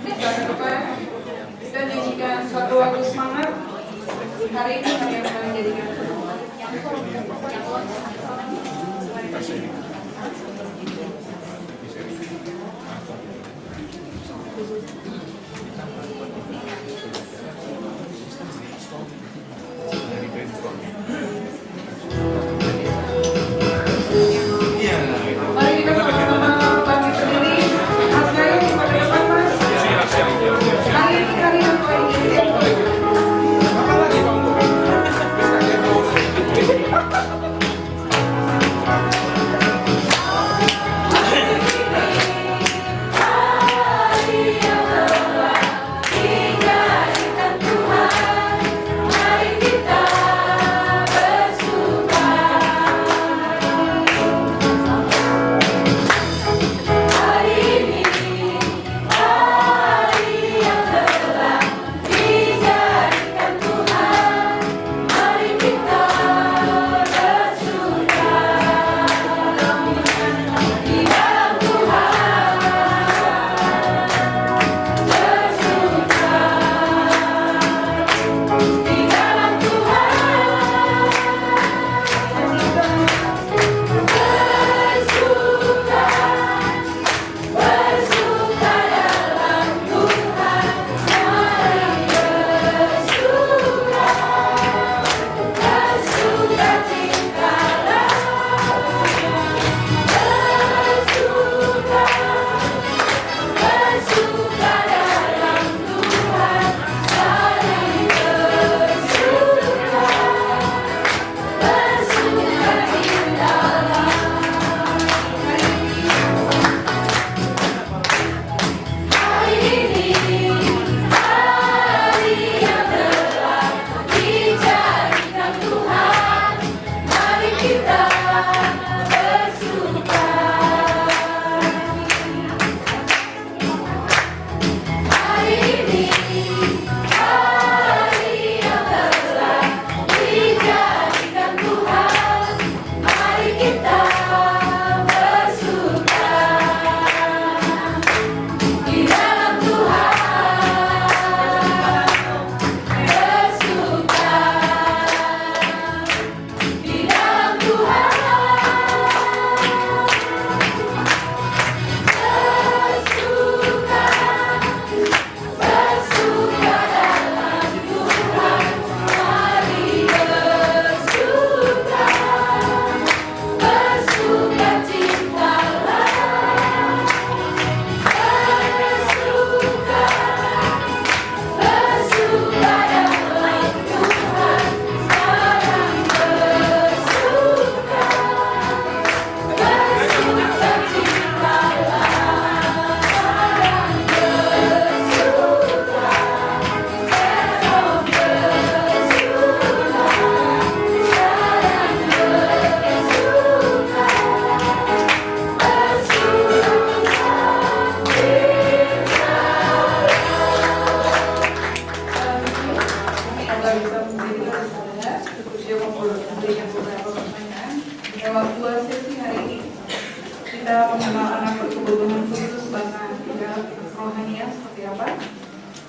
Bisa depan. Kita nyanyikan satu lagu semangat. Hari ini kalian akan jadikan mari kita sama-sama bangkit berdiri. Hargai kepada depan mas. Hari ini kalian paling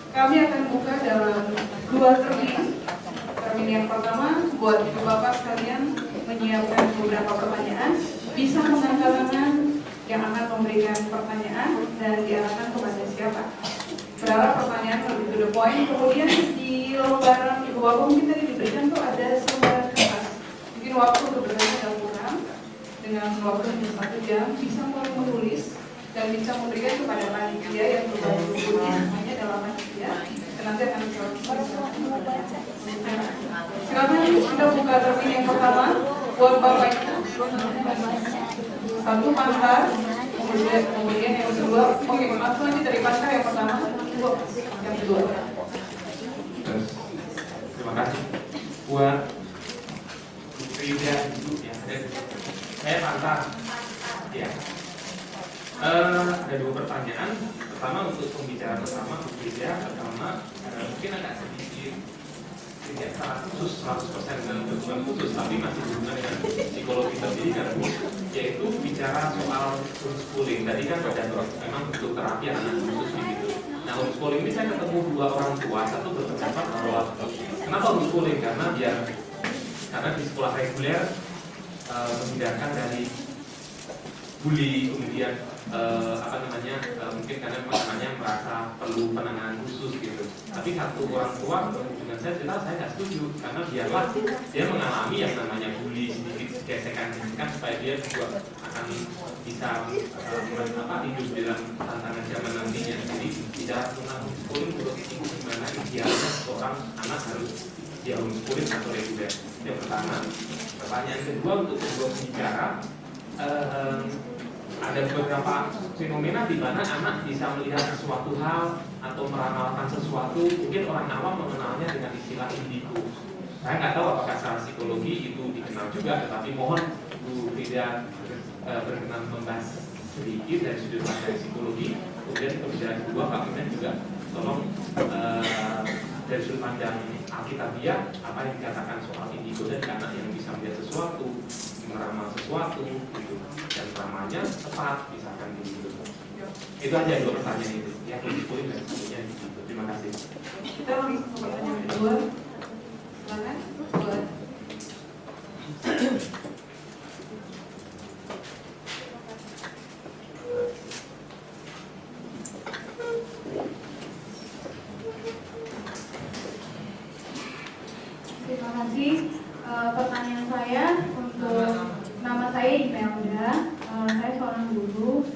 kami akan buka dalam 2 termin. Termin yang pertama, buat ibu bapak sekalian menyiapkan beberapa pertanyaan, bisa mengangkat tangan yang akan memberikan pertanyaan dan diarahkan kepada siapa. Berapa pertanyaan lebih to the point. Kemudian di lembaran ibu bapak mungkin tadi diberikan tuh ada selembaran kertas. Mungkin waktu untuk bertanya agak kurang, dengan waktu 1 jam bisa mulai menulis dan bisa memberikan kepada panitia yang berbagi bukunya semuanya dalam panitia. Nanti akan silakan kita buka termin yang pertama buat bapak itu. 1 Pantar, kemudian yang kedua, oke langsung aja dari Pantar yang pertama, yang kedua. Terima kasih buat Putri dan Ibu ya. Saya Pantar. Ya. Ada 2 pertanyaan. Pertama untuk pembicara pertama berbeda, pertama mungkin agak sedikit tidak salah khusus 100% dan bukan khusus, tapi masih hubungan dengan psikologi pendidikan, yaitu bicara soal homeschooling. Tadi kan ada memang untuk terapi anak khusus begitu. Nah, homeschooling ini saya ketemu dua orang tua, satu berpendapat bahwa kenapa homeschooling? Karena di sekolah reguler menghindarkan dari bully, kemudian mungkin karena namanya merasa perlu penanganan khusus gitu. Tapi satu orang tua bertemu dengan saya cerita, saya nggak setuju karena biarlah dia mengalami yang namanya bully, sedikit gesekan-gesekan supaya dia juga akan bisa hidup dalam tantangan zaman nantinya. Jadi tidak tentang homeschooling menurut gimana idealnya seorang anak harus dia homeschooling atau reguler. Yang pertama. Pertanyaan kedua untuk sebuah bicara, ada beberapa fenomena di mana anak bisa melihat sesuatu hal atau meramalkan sesuatu. Mungkin orang awam mengenalnya dengan istilah indigo. Saya nggak tahu apakah secara psikologi itu dikenal juga, tetapi mohon Bu Frida berkenan membahas sedikit dari sudut pandang psikologi. Kemudian pembicaraan kedua Pak Kemen juga tolong dari sudut pandang Alkitabiah apa yang dikatakan soal indigo dan anak yang bisa melihat sesuatu, meramal sesuatu gitu, dan ramalnya tepat misalkan gitu. Itu aja dua pertanyaan itu ya, homeschooling dan sebagainya gitu. Terima kasih. Kita langsung ke pertanyaan kedua. Silakan buat terima kasih. Pertanyaan saya untuk nama saya Imelda, saya seorang guru.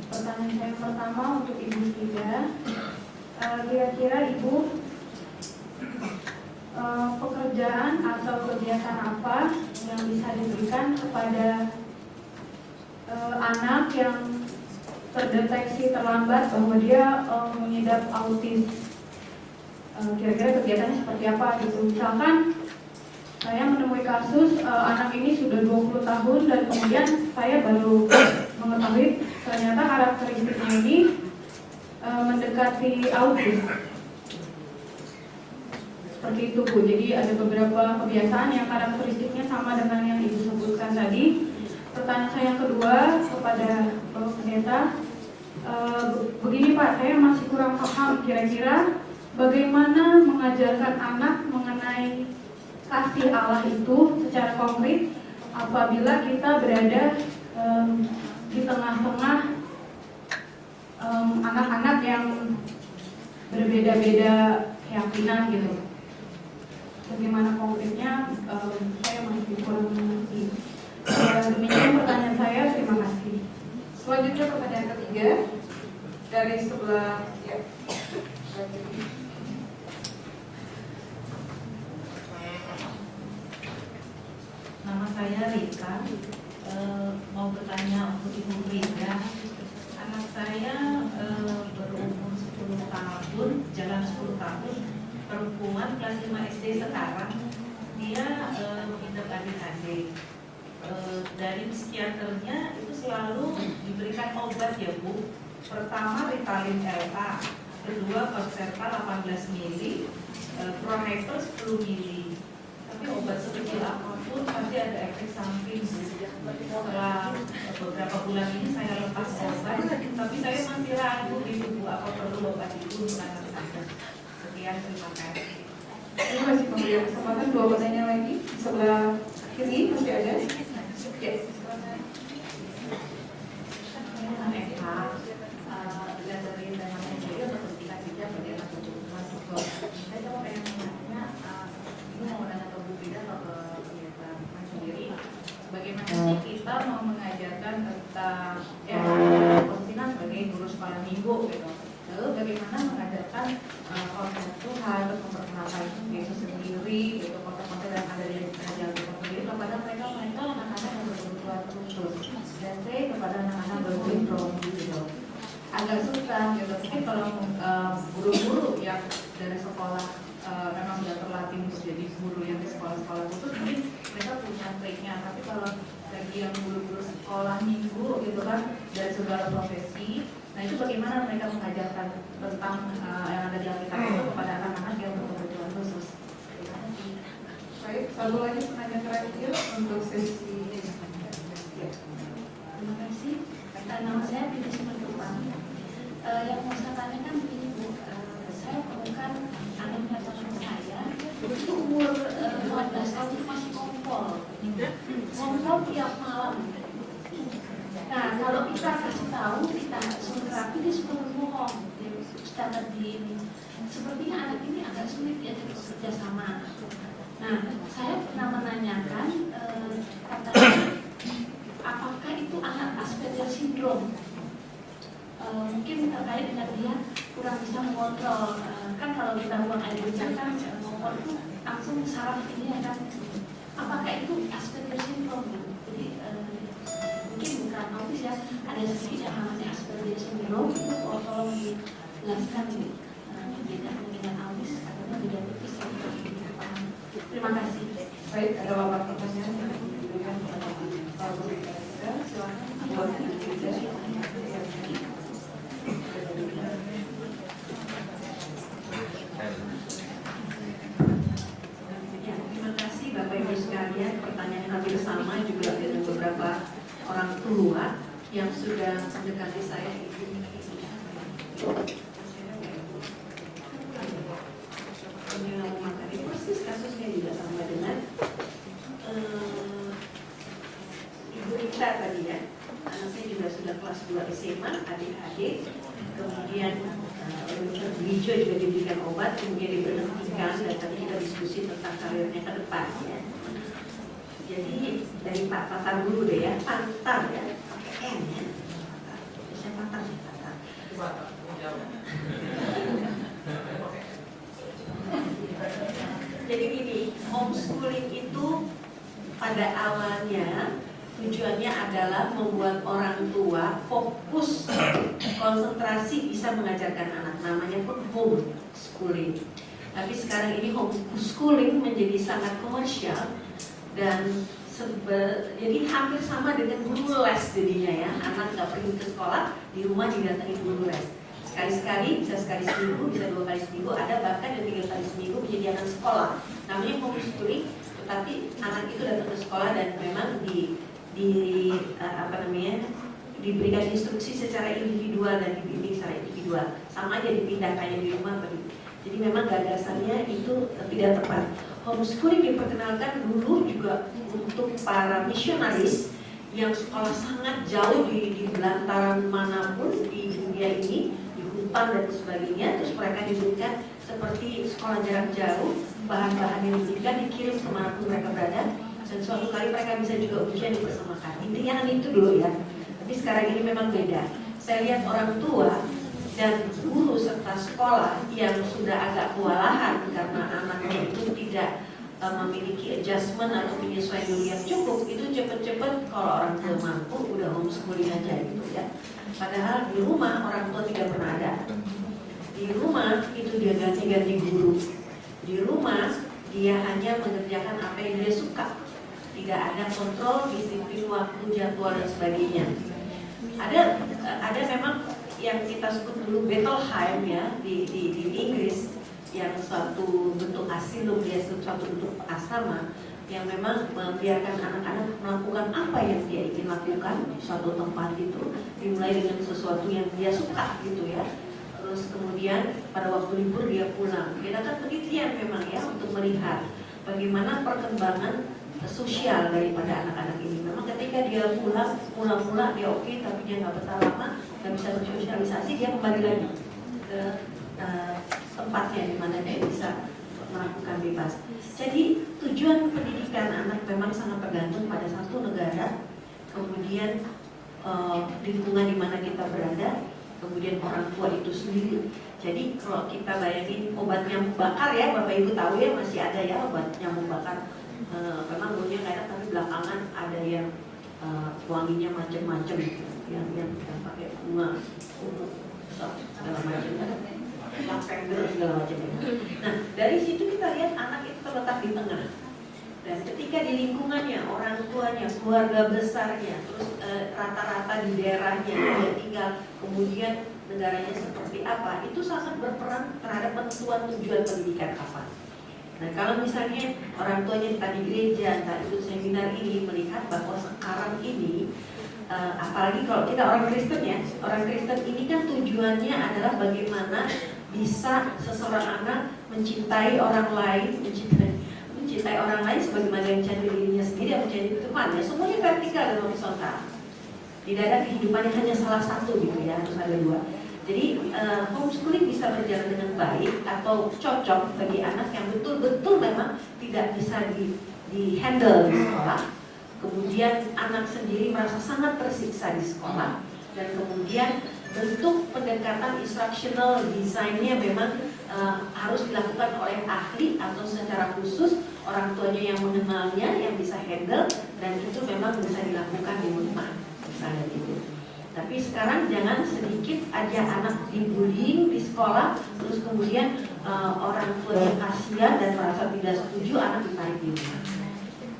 Pertanyaan saya yang pertama untuk Ibu Frida, kira-kira Ibu pekerjaan atau kegiatan apa yang bisa diberikan kepada anak yang terdeteksi terlambat bahwa dia mengidap autis? Kira-kira kegiatannya seperti apa gitu? Misalkan saya menemui kasus anak ini sudah 20 tahun dan kemudian saya baru mengetahui ternyata karakteristiknya ini mendekati autis. Seperti itu Bu, jadi ada beberapa kebiasaan yang karakteristiknya sama dengan yang Ibu sebutkan tadi. Pertanyaan saya yang kedua kepada Bapak Pendeta, begini Pak, saya masih kurang paham kira-kira bagaimana mengajarkan anak mengenai kasih Allah itu secara konkret apabila kita berada di tengah-tengah anak-anak yang berbeda-beda keyakinan gitu. Bagaimana konkretnya saya masih kurang mengerti. Demikian pertanyaan saya, terima kasih. selanjutnya pertanyaan ketiga dari sebelah ya. Nama saya Rika, mau bertanya untuk Ibu Frida. Anak saya berumur 10 tahun, jalan 10 tahun, perempuan kelas 5 SD sekarang. Dia mengidap ADHD. Dari psikiaternya itu selalu diberikan obat ya Bu. Pertama Ritalin LA, kedua Concerta 18 mili, Pronetor 10 mili. Tapi obat sekecil apapun pasti ada efek samping. Setelah beberapa bulan ini saya lepas obat, tapi saya masih ragu gitu Bu, apa perlu obat itu untuk anak saya. Sekian, terima kasih. Ini masih memberi kesempatan dua pertanyaan lagi di sebelah kiri masih ada. Ya, silakan. Eka, dan dari teman-teman saya untuk kita bagaimana untuk masuk ke. Saya cuma pengen menanya, ini mau nanya ke Bu Frida atau ke pendeta sendiri, bagaimana sih kita mau mengajarkan tentang Konstinan sebagai guru sekolah minggu gitu. Lalu bagaimana mengajarkan konsep Tuhan, terus memperkenalkan Yesus sendiri, gitu, konsep-konsep yang ada di ajaran Tuhan sendiri kepada mereka anak-anak yang berkebutuhan khusus, dan saya kepada anak-anak bersindrom gitu. Agak susah gitu. Mungkin kalau guru-guru yang dari sekolah memang sudah terlatih untuk jadi guru yang di sekolah-sekolah khusus, mungkin mereka punya triknya. Tapi kalau bagi yang guru-guru sekolah minggu gitu kan dari segala profesi, nah itu bagaimana mereka mengajarkan tentang yang ada di Alkitab itu kepada anak-anak yang berkebutuhan khusus. Terima kasih. Baik, satu lagi pertanyaan terakhir untuk sesi ini. Ya. Terima kasih. Nama saya Binti Simanjuntak. Yang mau saya tanyakan begini Bu, dapat di ini. Sepertinya anak ini agak sulit ya bekerja sama. Nah, saya pernah menanyakan katanya apakah itu anak Asperger syndrome? Mungkin terkait dengan dia kurang bisa mengontrol. Kan kalau kita buang air hujan kan ngomong itu langsung saraf ini akan. Apakah itu Asperger syndrome? Jadi mungkin bukan autis ya, ada sedikit yang namanya Asperger syndrome. Itu tolong dijelaskan ini. Bedanya dengan autis katanya beda tipis. Terima kasih. Baik, ada beberapa pertanyaan yang diberikan kepada Pak Guru kita. Silakan buat Ya, terima kasih Bapak Ibu sekalian. Pertanyaan hampir sama juga dengan beberapa orang tua yang sudah mendekati saya. Persis kasusnya juga sama dengan Ibu Rita tadi ya. Anak saya juga sudah kelas 2 SMA, adik-adik. Kemudian Dr. Wijo juga diberikan obat, kemudian diberhentikan dan tadi kita diskusi tentang karirnya ke depan ya. Jadi dari Pak Patar dulu deh ya, Patar ya, pakai N ya. Saya Patar sih Patar. Jadi gini, homeschooling itu pada awalnya tujuannya adalah membuat orang tua fokus, konsentrasi bisa mengajarkan anak. Namanya pun homeschooling. Tapi sekarang ini homeschooling menjadi sangat komersial dan jadi hampir sama dengan guru les jadinya ya. Anak nggak pergi ke sekolah, di rumah didatangi guru les. Sekali-sekali, bisa sekali seminggu, bisa 2 kali seminggu, ada bahkan yang 3 kali seminggu menjadi anak sekolah. Namanya homeschooling, tetapi anak itu datang ke sekolah dan memang diberikan instruksi secara individual dan dibimbing secara individual. Sama aja dipindah kayak di rumah begitu. Jadi memang gagasannya itu tidak tepat. Homeschooling diperkenalkan dulu juga untuk para misionaris yang sekolah sangat jauh di belantaran manapun di dunia ini, di hutan dan sebagainya. Terus mereka diberikan seperti sekolah jarak jauh, bahan-bahan yang diberikan dikirim kemanapun mereka berada. Dan suatu kali mereka bisa juga ujian bersamakan. Intinya itu dulu ya. Tapi sekarang ini memang beda. Saya lihat orang tua dan guru serta sekolah yang sudah agak kewalahan karena anaknya itu tidak memiliki adjustment atau penyesuaian dulu yang cukup, itu cepet-cepet kalau orang tua mampu udah homeschooling aja gitu ya. Padahal di rumah orang tua tidak pernah ada. Di rumah itu dia ganti-ganti guru. Di rumah dia hanya mengerjakan apa yang dia suka. Tidak ada kontrol, disiplin waktu, jadwal dan sebagainya. Ada memang yang kita sebut dulu Bettelheim ya di Inggris, yang suatu bentuk asilum, dia suatu bentuk asrama yang memang membiarkan anak-anak melakukan apa yang dia ingin lakukan di suatu tempat itu, dimulai dengan sesuatu yang dia suka gitu ya. Terus kemudian pada waktu libur dia pulang. Dia akan penelitian memang ya untuk melihat bagaimana perkembangan sosial daripada anak-anak ini. Memang ketika dia pulang dia oke, tapi dia nggak betah lama, nggak bisa bersosialisasi, dia kembali lagi ke tempatnya di mana dia bisa melakukan bebas. Jadi tujuan pendidikan anak memang sangat tergantung pada satu negara, kemudian lingkungan di mana kita berada, kemudian orang tua itu sendiri. Jadi kalau kita bayangin obat nyamuk bakar ya, Bapak Ibu tahu ya masih ada ya obat nyamuk bakar. Memang baunya nggak enak, tapi belakangan ada yang wanginya macam-macam, yang pakai bunga, segala macam, lavender segala macam. Nah dari situ kita lihat anak itu terletak di tengah. Dan ketika di lingkungannya, orang tuanya, keluarga besarnya, terus rata-rata di daerahnya dia tinggal, kemudian negaranya seperti apa, itu sangat berperan terhadap penentuan tujuan pendidikan apa. Nah kalau misalnya orang tuanya entah di gereja, entah ikut seminar ini melihat bahwa sekarang ini apalagi kalau kita orang Kristen ya, orang Kristen ini kan tujuannya adalah bagaimana bisa seseorang anak mencintai orang lain, mencintai orang lain sebagaimana yang mencintai dirinya sendiri dan mencintai Tuhan ya, semuanya vertikal dan horizontal. Tidak ada kehidupan yang hanya salah satu gitu ya, harus ada dua. Jadi homeschooling bisa berjalan dengan baik atau cocok bagi anak yang betul-betul memang tidak bisa di handle di sekolah. Kemudian anak sendiri merasa sangat tersiksa di sekolah, dan kemudian bentuk pendekatan instructional design-nya memang harus dilakukan oleh ahli atau secara khusus orang tuanya yang mengenalnya, yang bisa handle, dan itu memang bisa dilakukan di rumah misalnya gitu. Tapi sekarang jangan sedikit aja anak dibullying di sekolah, terus kemudian orang tuanya kasihan dan merasa tidak setuju, anak ditarik di rumah.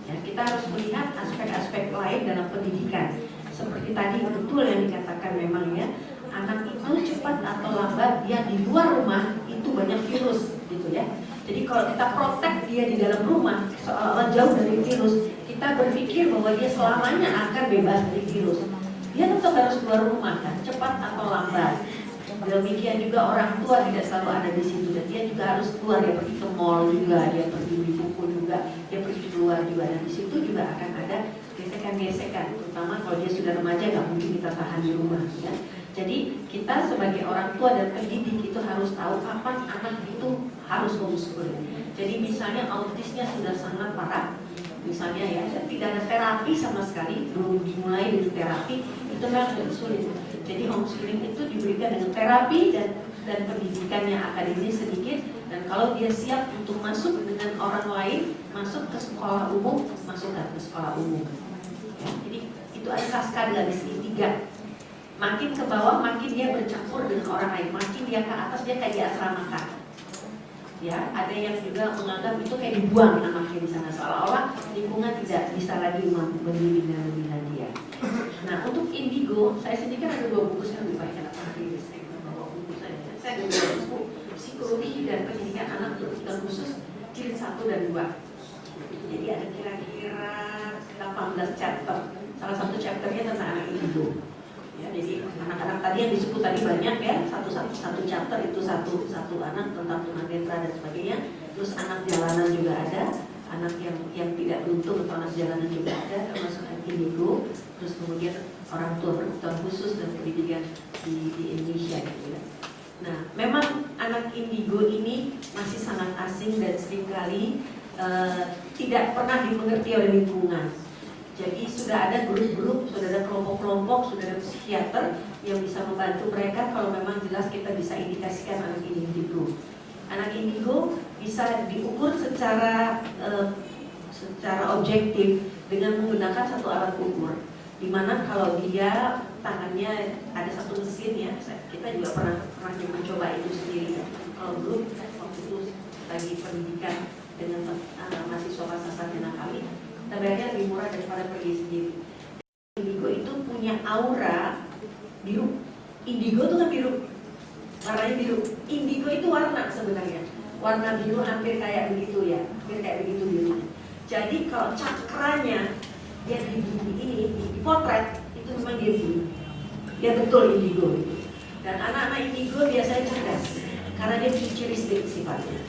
Ya, kita harus melihat aspek-aspek lain dalam pendidikan. Seperti tadi betul yang dikatakan memang ya, anak itu cepat atau lambat dia di luar rumah itu banyak virus gitu ya. Jadi kalau kita protect dia di dalam rumah seolah-olah jauh dari virus, kita berpikir bahwa dia selamanya akan bebas dari virus. Dia tetap harus keluar rumah kan, cepat atau lambat. Demikian juga orang tua tidak selalu ada di situ, dan dia juga harus keluar, dia pergi ke mall juga, dia pergi beli buku juga, dia pergi keluar juga, dan di situ juga akan ada gesekan-gesekan, terutama kalau dia sudah remaja nggak mungkin kita tahan di rumah ya. Jadi kita sebagai orang tua dan pendidik itu harus tahu kapan anak itu harus homeschooling. Jadi misalnya autisnya sudah sangat parah, misalnya ya tidak ada terapi sama sekali, belum dimulai dengan terapi, itu memang lebih sulit. Jadi homeschooling itu diberikan dengan terapi dan pendidikan yang akademis sedikit, dan kalau dia siap untuk masuk dengan orang lain, masuk ke sekolah umum, masukkan ke sekolah umum. Ya, jadi itu ada kaskade di sini 3. Makin ke bawah, makin dia bercampur dengan orang lain, makin dia ke atas dia kayak di asrama kan. Ya, ada yang juga menganggap itu kayak dibuang anaknya di sana, seolah-olah lingkungan tidak bisa lagi membimbing dan membina dia. Nah, untuk indigo, saya sendiri kan ada 2 buku saya lebih banyak hari ini saya bawa buku saya. Saya ada 2 buku, psikologi dan pendidikan anak dan khusus jilid 1 dan 2. Jadi ada kira-kira 18 chapter. Salah satu chapternya tentang anak indigo. Ya, jadi anak-anak tadi yang disebut tadi banyak ya, satu chapter itu satu anak tentang tunanetra dan sebagainya. Terus anak jalanan juga ada, anak yang tidak beruntung atau anak jalanan juga ada, termasuk anak indigo. Terus kemudian orang tua berkebutuhan khusus dan pendidikan di Indonesia gitu ya. Nah, memang anak indigo ini masih sangat asing dan seringkali tidak pernah dimengerti oleh lingkungan. Jadi sudah ada grup-grup, sudah ada kelompok-kelompok, sudah ada psikiater yang bisa membantu mereka kalau memang jelas kita bisa indikasikan anak ini indigo. Anak indigo bisa diukur secara objektif dengan menggunakan satu alat ukur. Dimana kalau dia tangannya ada satu mesin ya, kita juga pernah mencoba itu sendiri. Kalau grup waktu itu lagi pendidikan dengan mahasiswa sarjana kami, kita bayarnya lebih murah daripada pergi sendiri. Indigo itu punya aura biru. Indigo itu kan biru, warnanya biru. Indigo itu warna sebenarnya, warna biru hampir kayak begitu ya, hampir kayak begitu biru. Jadi kalau cakranya dia di potret itu memang dia biru. Dia betul indigo itu. Dan anak-anak indigo biasanya cerdas karena dia futuristik sifatnya.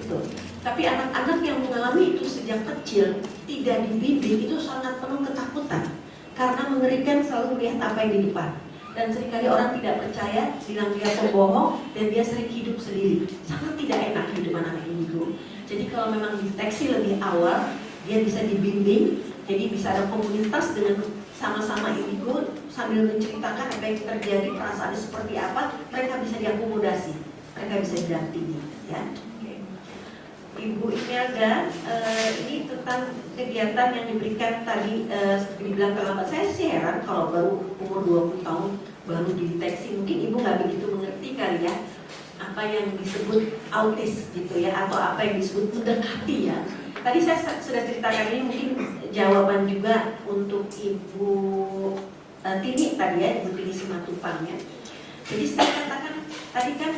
Betul. Tapi anak-anak yang mengalami itu sejak kecil tidak dibimbing itu sangat penuh ketakutan karena mengerikan selalu melihat apa yang di depan, dan seringkali orang tidak percaya, bilang dia pembohong, dan dia sering hidup sendiri. Sangat tidak enak hidup anak indigo. Jadi kalau memang deteksi lebih awal, dia bisa dibimbing, jadi bisa ada komunitas dengan sama-sama indigo sambil menceritakan apa yang terjadi, perasaannya seperti apa, mereka bisa diakomodasi, mereka bisa didampingi ya. Ibu Imelda, ini tentang kegiatan yang diberikan tadi dibilang terlambat. Saya sih heran kalau baru umur 20 tahun baru dideteksi. Mungkin ibu nggak begitu mengerti kali ya apa yang disebut autis gitu ya, atau apa yang disebut mendekati ya. Tadi saya sudah ceritakan, ini mungkin jawaban juga untuk Ibu Tini tadi ya, Ibu Tini Simatupang ya. Jadi saya katakan tadi kan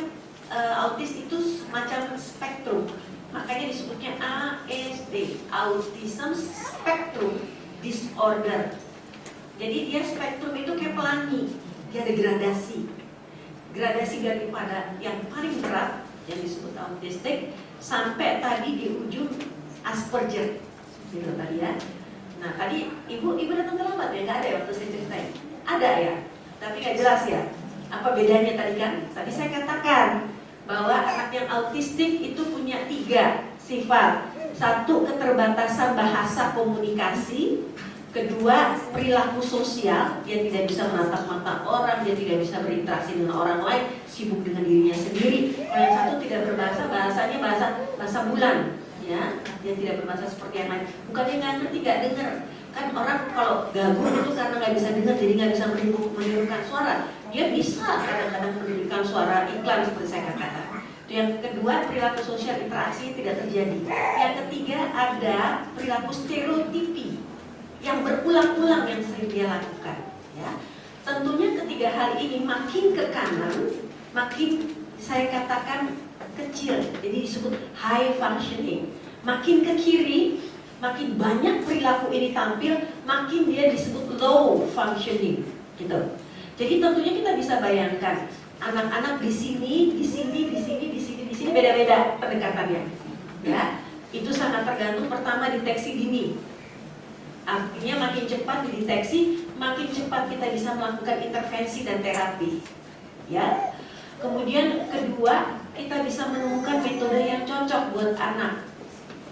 autis itu semacam spektrum. Makanya disebutnya ASD, Autism Spectrum Disorder. Jadi dia spektrum itu kayak pelangi, dia ada gradasi. Gradasi daripada yang paling berat yang disebut autistik sampai tadi di ujung Asperger, gitu tadi ya. Nah tadi ibu datang terlambat ya, nggak ada ya waktu saya ceritain. Ada ya, tapi nggak jelas ya. Apa bedanya tadi kan? Tadi saya katakan bahwa anak yang autistik itu punya 3 sifat. 1, keterbatasan bahasa komunikasi. Kedua, perilaku sosial, dia tidak bisa menatap mata orang, dia tidak bisa berinteraksi dengan orang lain, sibuk dengan dirinya sendiri. Kalau yang satu tidak berbahasa, bahasanya bahasa bulan, ya, dia tidak berbahasa seperti yang lain. Bukannya nggak ngerti, nggak dengar. Kan orang kalau gabung itu karena nggak bisa dengar, jadi nggak bisa menirukan suara. Dia bisa kadang-kadang menirukan suara iklan seperti saya katakan. Yang kedua, perilaku sosial interaksi tidak terjadi. Yang ketiga, ada perilaku stereotipi yang berulang-ulang yang sering dia lakukan, ya. Tentunya ketiga hal ini makin ke kanan, makin saya katakan kecil, jadi disebut high functioning. Makin ke kiri, makin banyak perilaku ini tampil, makin dia disebut low functioning, gitu. Jadi tentunya kita bisa bayangkan anak-anak di sini beda-beda pendekatannya, ya. Itu sangat tergantung pertama deteksi dini. Artinya makin cepat dideteksi, makin cepat kita bisa melakukan intervensi dan terapi, ya. Kemudian kedua, kita bisa menemukan metode yang cocok buat anak.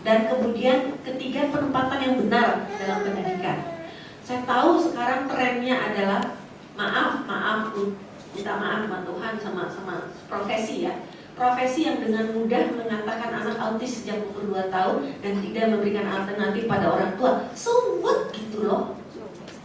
Dan kemudian ketiga, penempatan yang benar dalam pendidikan. Saya tahu sekarang trennya adalah minta maaf sama Tuhan sama profesi, ya. Profesi yang dengan mudah mengatakan anak autis sejak umur 2 tahun dan tidak memberikan alternatif pada orang tua. So what gitu loh,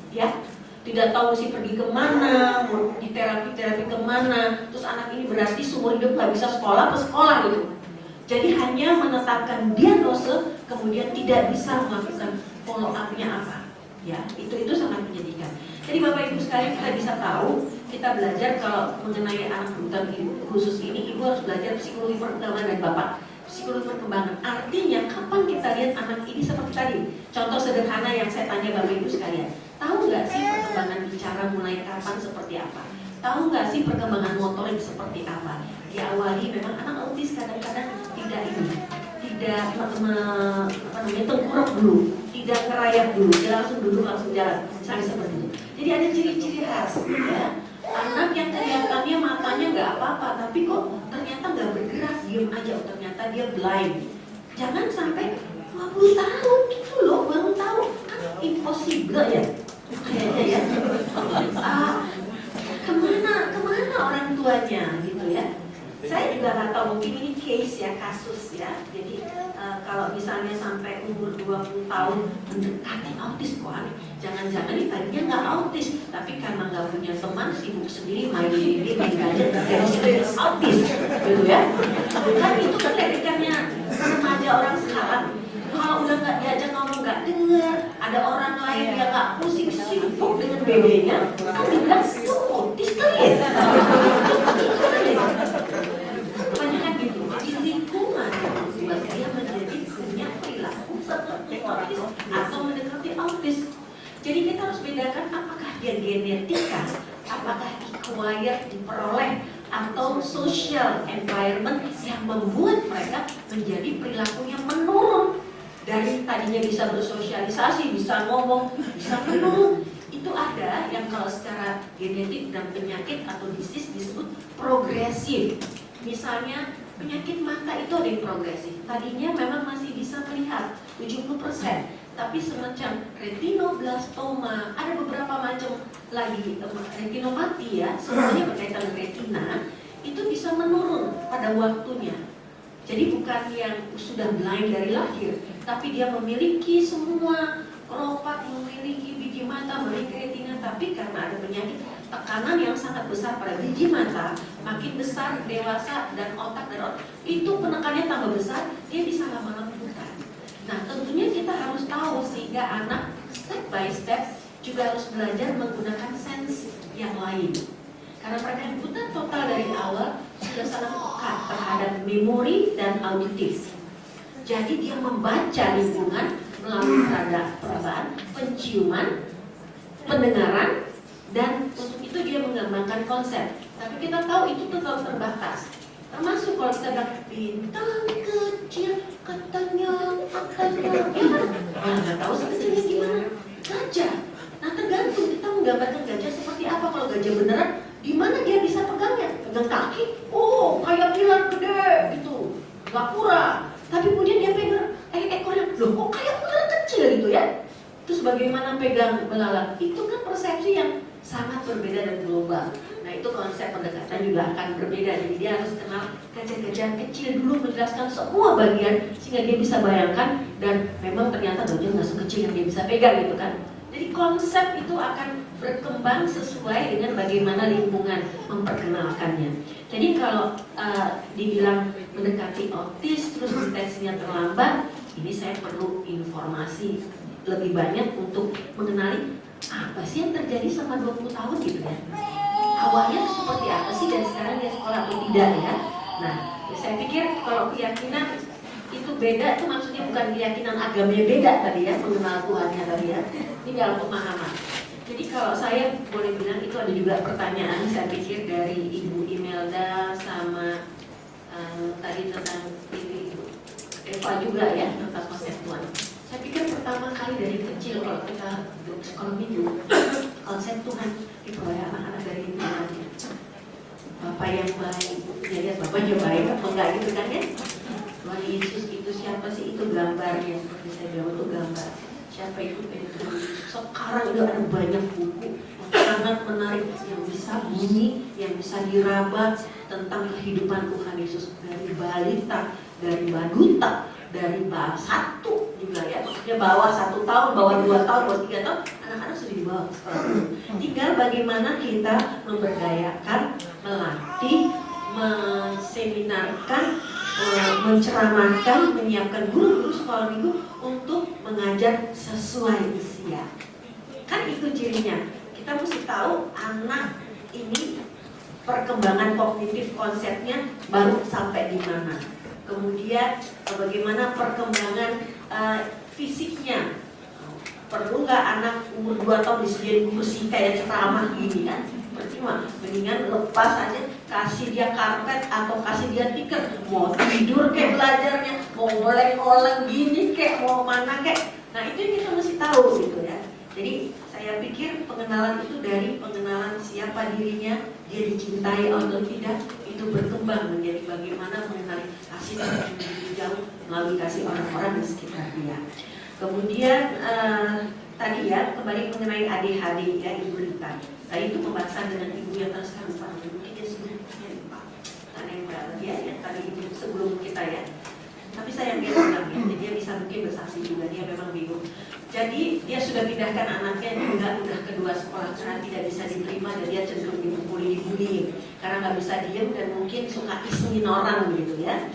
ya. Tidak tahu mesti pergi kemana, mau di terapi kemana. Terus anak ini berarti seumur hidup nggak bisa sekolah gitu. Jadi hanya menetapkan diagnosa, kemudian tidak bisa melakukan follow up-nya apa. Ya, itu sangat menyedihkan. Jadi Bapak Ibu sekalian, kita bisa tahu, kita belajar kalau mengenai anak kebutuhan khusus ini, Ibu harus belajar psikologi perkembangan dan Bapak psikologi perkembangan. Artinya kapan kita lihat anak ini seperti tadi. Contoh sederhana yang saya tanya Bapak Ibu sekalian, tahu nggak sih perkembangan bicara mulai kapan seperti apa? Tahu nggak sih perkembangan motorik seperti apa? Diawali memang anak autis kadang-kadang tidak tengkurap dulu, tidak ngerayap dulu, dia langsung duduk langsung jalan, misalnya seperti itu. Jadi ada ciri-ciri khas, ya. Anak yang kelihatannya matanya nggak apa-apa, tapi kok ternyata nggak bergerak, diem aja, ternyata dia blind. Jangan sampai 20 tahun gitu loh, baru tahu, kan impossible ya, kayaknya ya. Kemana orang tuanya gitu ya. Saya juga nggak tahu, mungkin ini case ya, kasus ya. Jadi kalau misalnya sampai umur 20 tahun mendekati autis, kok aneh. Jangan-jangan ini tadinya nggak autis, tapi karena nggak punya teman, sibuk sendiri, main gadget, jadi autis, gitu ya. Kan itu kan lirikannya remaja orang sekarang. Kalau udah nggak diajak ngomong nggak dengar, ada orang lain dia nggak pusing, sibuk dengan bebeknya, tapi bilang itu autis kali ya. Kebanyakan gitu. Jadi lingkungan membuat dia menjadi punya perilaku seperti autis atau mendekati autis. Jadi kita harus bedakan apakah dia genetika, apakah acquired diperoleh, atau social environment yang membuat mereka menjadi perilakunya menurun. Dari tadinya bisa bersosialisasi, bisa ngomong, bisa menurun. Itu ada yang kalau secara genetik dan penyakit atau disease disebut progresif. Misalnya penyakit mata itu ada yang progresif. Tadinya memang masih bisa melihat 70%, tapi semacam retinoblastoma, ada beberapa macam lagi retinopati ya, semuanya berkaitan dengan retina, itu bisa menurun pada waktunya. Jadi bukan yang sudah blind dari lahir, tapi dia memiliki semua kelopak, memiliki biji mata, memiliki retina, tapi karena ada penyakit tekanan yang sangat besar pada biji mata, makin besar dewasa dan otak itu penekanannya tambah besar, dia bisa lama-lama buta. Nah tentunya kita harus tahu sehingga anak step by step juga harus belajar menggunakan sense yang lain. Karena mereka yang buta total dari awal sudah sangat peka terhadap memori dan auditif. Jadi dia membaca lingkungan melalui perasaan, penciuman, pendengaran, dan untuk itu dia mengembangkan konsep. Tapi kita tahu itu tetap terbatas. Termasuk kalau kita bilang bintang kecil katanya, ya kan? Nggak tahu sebetulnya gimana. Gajah. Nah tergantung kita menggambarkan gajah seperti apa. Kalau gajah beneran, di mana dia bisa pegang kaki, oh kayak pilar gede gitu, nggak kurang. Tapi kemudian dia pegang ekornya, loh kok kayak ular kecil gitu ya. Terus bagaimana pegang belalang? Itu kan persepsi yang sangat berbeda dan global. Nah itu konsep pendekatan juga akan berbeda. Jadi dia harus kenal gajah-gajah kecil dulu, menjelaskan semua bagian sehingga dia bisa bayangkan, dan memang ternyata gajah nggak sekecil yang dia bisa pegang gitu kan. Jadi konsep itu akan berkembang sesuai dengan bagaimana lingkungan memperkenalkannya. Jadi kalau dibilang mendekati autis terus deteksinya terlambat, ini saya perlu informasi lebih banyak untuk mengenali apa sih yang terjadi selama 20 tahun gitu ya. Awalnya seperti apa sih dan sekarang dia sekolah atau tidak ya. Nah, saya pikir kalau keyakinan itu beda, itu maksudnya bukan keyakinan agamanya beda tadi ya, mengenal Tuhannya tadi ya. Ini dalam pemahaman. Jadi kalau saya boleh bilang itu ada juga pertanyaan saya pikir dari Ibu Imelda sama tadi tentang Ibu Eva juga ya, tentang konsep Tuhan. Saya pikir pertama kali dari kecil kalau kita sekolah minggu, konsep Tuhan itu oleh anak-anak dari lingkungannya. Bapak yang baik, ya lihat bapaknya baik apa enggak gitu kan ya. Tuhan Yesus itu siapa sih, itu gambarnya, seperti saya bilang itu gambar. Siapa itu Tuhan Yesus? Sekarang itu ada banyak buku yang sangat menarik yang bisa bunyi, yang bisa diraba tentang kehidupan Tuhan Yesus dari balita, dari baduta, dari bawah 1 juga ya, maksudnya bawah 1 tahun, bawah 2 tahun, bawah 3 tahun, anak-anak sudah dibawa ke sekolah. Tinggal bagaimana kita memberdayakan, melatih, menseminarkan, menceramahkan, menyiapkan guru-guru sekolah minggu untuk mengajar sesuai usia. Kan itu cirinya. Kita mesti tahu anak ini perkembangan kognitif konsepnya baru sampai di mana. Kemudian bagaimana perkembangan fisiknya. Perlu nggak anak umur 2 tahun disediain kursi kayak ceramah gini kan? Percuma, mendingan lepas aja, kasih dia karpet atau kasih dia tikar, mau tidur kayak belajarnya, mau oleng-oleng gini kayak mau mana kayak. Nah itu yang kita mesti tahu gitu ya. Jadi saya pikir pengenalan itu dari pengenalan siapa dirinya, dia dicintai atau tidak, itu berkembang menjadi bagaimana mengenali kasih yang lebih jauh melalui kasih orang-orang di sekitar dia. Kemudian tadi ya kembali mengenai ADHD ya Ibu Rita. Tadi itu pembahasan dengan Ibu yang terus lupa, mungkin dia sebelumnya lupa. Karena yang berada dia yang tadi Ibu sebelum kita ya. Tapi saya yang bilang ya, dia bisa mungkin bersaksi juga, dia memang bingung. Jadi dia sudah pindahkan anaknya juga udah kedua sekolah karena tidak bisa diterima dan dia cenderung dibully karena nggak bisa diem dan mungkin suka isengin orang gitu ya.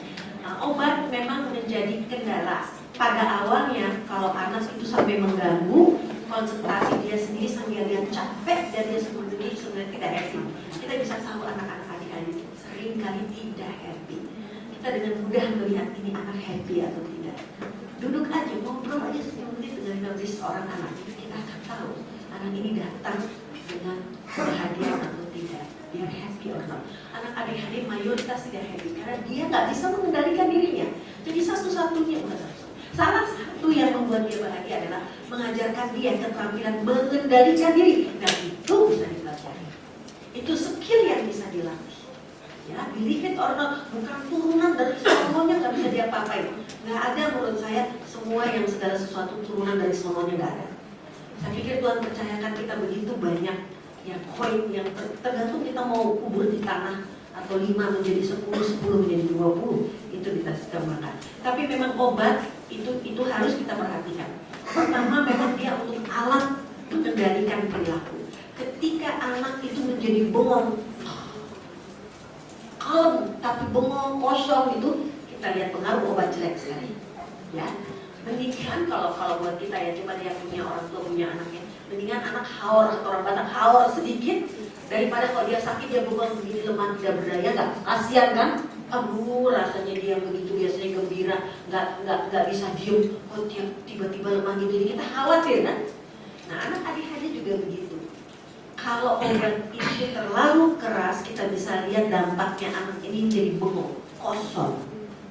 Obat memang menjadi kendala. Pada awalnya kalau anak itu sampai mengganggu konsentrasi dia sendiri sambil dia capek dan dia sebenarnya tidak happy. Kita bisa tahu anak-anak adik-adik sering kali tidak happy. Kita dengan mudah melihat ini anak happy atau tidak. Duduk aja, ngobrol aja 10 menit dengan seorang anak. Kita akan tahu anak ini datang dengan kebahagiaan atau tidak. Dia happy or not. Anak ADHD mayoritas tidak happy karena dia nggak bisa mengendalikan dirinya. Jadi satu-satunya salah satu yang membuat dia bahagia adalah mengajarkan dia keterampilan mengendalikan diri. Dan itu bisa dipelajari. Itu skill yang bisa dilatih. Ya, believe it or not, bukan turunan dari semuanya nggak bisa diapa-apain. Nggak ada menurut saya semua yang segala sesuatu turunan dari semuanya nggak ada. Saya pikir Tuhan percayakan kita begitu banyak ya koin yang tergantung kita mau kubur di tanah atau 5 menjadi 10, 10 menjadi 20 itu kita kembangkan. Tapi memang obat itu harus kita perhatikan. Pertama memang dia untuk alat mengendalikan perilaku. Ketika anak itu menjadi bengong, kalem tapi bengong kosong itu kita lihat pengaruh obat jelek sekali. Ya, mendingan kalau buat kita ya coba dia punya orang tua punya anaknya, mendingan anak haor atau orang Batak haor sedikit daripada kalau dia sakit dia bengong begini lemah tidak berdaya, nggak kasihan kan? Aduh rasanya dia begitu biasanya gembira, nggak bisa diem, kok tiba-tiba lemah gitu, jadi kita khawatir kan? Nah anak ADHD juga begitu. Kalau obat itu terlalu keras, kita bisa lihat dampaknya anak ini jadi bengong, kosong,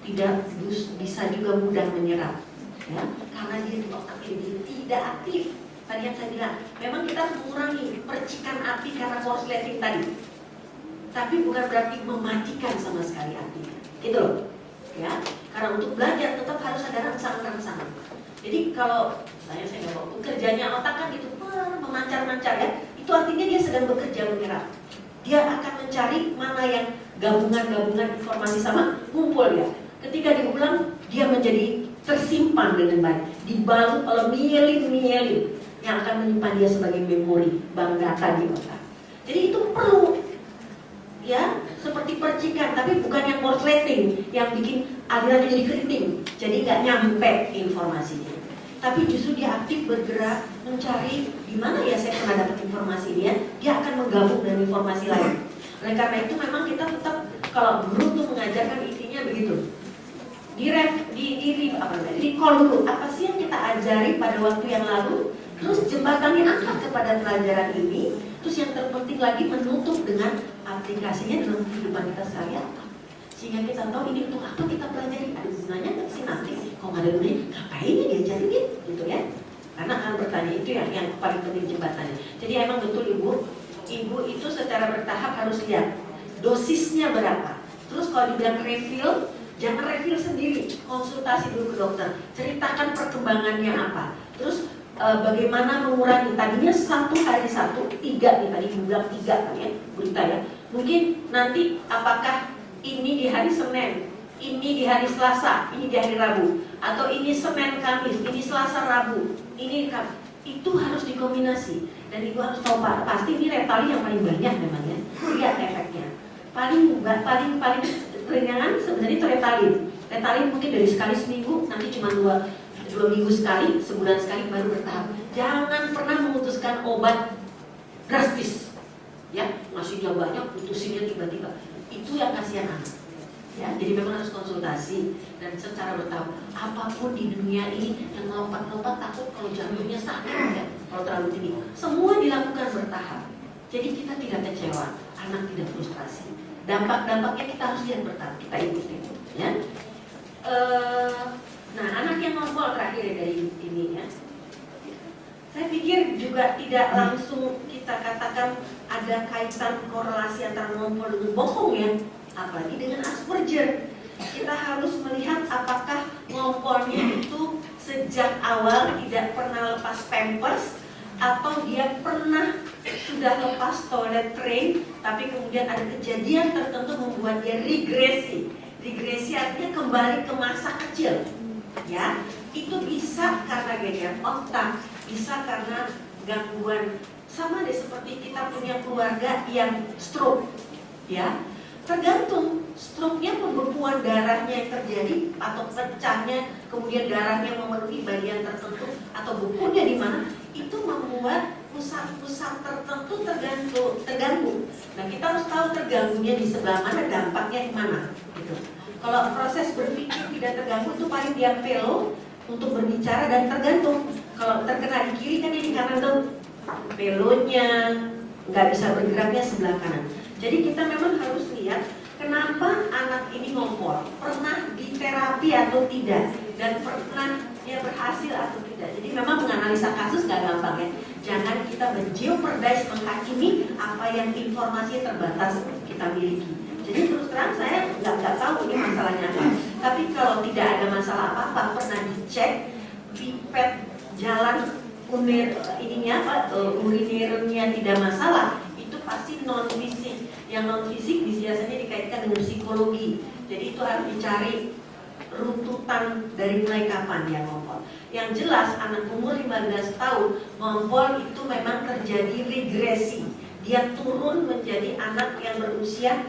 tidak bisa juga mudah menyerap, ya, karena dia di otaknya dia tidak aktif. Tadi yang saya bilang, memang kita harus mengurangi percikan api karena korsleting tadi. tapi bukan berarti mematikan sama sekali artinya, gitu loh. Ya, karena untuk belajar tetap harus ada rangsangan-rangsangan. Jadi kalau saya nggak tahu, kerjanya otak kan itu memancar-mancar ya, itu artinya dia sedang bekerja menyerap. Dia akan mencari mana yang gabungan-gabungan informasi sama kumpul ya. Ketika diulang, dia menjadi tersimpan dengan baik, dibalut oleh mielin-mielin yang akan menyimpan dia sebagai memori bank data di otak. Jadi itu perlu ya, seperti percikan, tapi bukan yang korsleting yang bikin alirannya jadi keriting, jadi nggak nyampe informasinya. Tapi justru dia aktif bergerak mencari di mana ya saya pernah dapat informasi ini ya, dia akan menggabung dengan informasi lain. Oleh karena itu memang kita tetap kalau guru tuh mengajarkan intinya begitu. Recall dulu apa sih yang kita ajari pada waktu yang lalu, terus jembatannya apa kepada pelajaran ini, terus yang terpenting lagi menutup dengan aplikasinya dalam kehidupan kita sehari-hari, sehingga kita tahu ini untuk apa kita pelajari, ada gunanya nggak sih nanti, kalau nggak ada gunanya ngapain ya diajarin gitu ya, karena akan bertanya itu yang paling penting jembatannya. Jadi emang betul ibu itu secara bertahap harus lihat dosisnya berapa, terus kalau dibilang refill, jangan refill sendiri, konsultasi dulu ke dokter, ceritakan perkembangannya apa, terus bagaimana mengurangi, tadinya 1 hari 1, 3 nih tadi bilang 3 kan ya berita ya, mungkin nanti apakah ini di hari Senin, ini di hari Selasa, ini di hari Rabu, atau ini Senin Kamis, ini Selasa Rabu, ini itu harus dikombinasi. Dan ibu harus tahu Pak, pasti ini Retali yang paling banyak memang ya, lihat efeknya. Paling ringan sebenarnya itu Retali mungkin dari sekali seminggu, nanti cuma 2 minggu sekali, sebulan sekali baru bertahap. Jangan pernah memutuskan obat drastis, ya ngasihnya banyak, putusinnya tiba-tiba. Itu yang kasihan anak. Ya, jadi memang harus konsultasi dan secara bertahap. Apapun di dunia ini yang lompat-lompat takut kalau jantungnya sakit ya, kalau terlalu tinggi. Semua dilakukan bertahap. Jadi kita tidak kecewa, anak tidak frustrasi. Dampak-dampaknya kita harus lihat bertahap, kita ikuti. Ya. Nah, anak yang ngompol terakhir ya dari ini ya. Saya pikir juga tidak langsung kita katakan ada kaitan korelasi antara ngompol dengan bohong ya. Apalagi dengan Asperger. Kita harus melihat apakah ngompornya itu sejak awal tidak pernah lepas pampers, atau dia pernah sudah lepas toilet train, tapi kemudian ada kejadian tertentu membuat dia regresi. Regresi artinya kembali ke masa kecil. Ya, itu bisa karena geger otak, bisa karena gangguan, sama deh seperti kita punya keluarga yang stroke. Ya, tergantung stroke-nya, pembekuan darahnya yang terjadi atau pecahnya, kemudian darahnya memenuhi bagian tertentu atau bukunya di mana, itu membuat pusat-pusat tertentu terganggu. Nah, kita harus tahu terganggunya di sebelah mana, dampaknya di mana. Gitu. Kalau proses berpikir tidak terganggu itu paling dia pelo untuk berbicara dan tergantung. Kalau terkena di kiri kan dia di kanan tuh pelonya nggak bisa bergeraknya sebelah kanan. Jadi kita memang harus lihat kenapa anak ini ngompol, pernah diterapi atau tidak, dan pernah dia berhasil atau tidak. Jadi memang menganalisa kasus gak gampang ya. Jangan kita menjeopardize, menghakimi apa yang informasi terbatas kita miliki. Jadi terus terang saya nggak tahu ini masalahnya apa. Tapi kalau tidak ada masalah apa-apa, pernah dicek pipet jalan urinirnya tidak masalah, itu pasti non fisik. Yang non fisik biasanya dikaitkan dengan psikologi. Jadi itu harus dicari runtutan dari mulai kapan dia ngompol. Yang jelas anak umur 15 tahun ngompol itu memang terjadi regresi. Dia turun menjadi anak yang berusia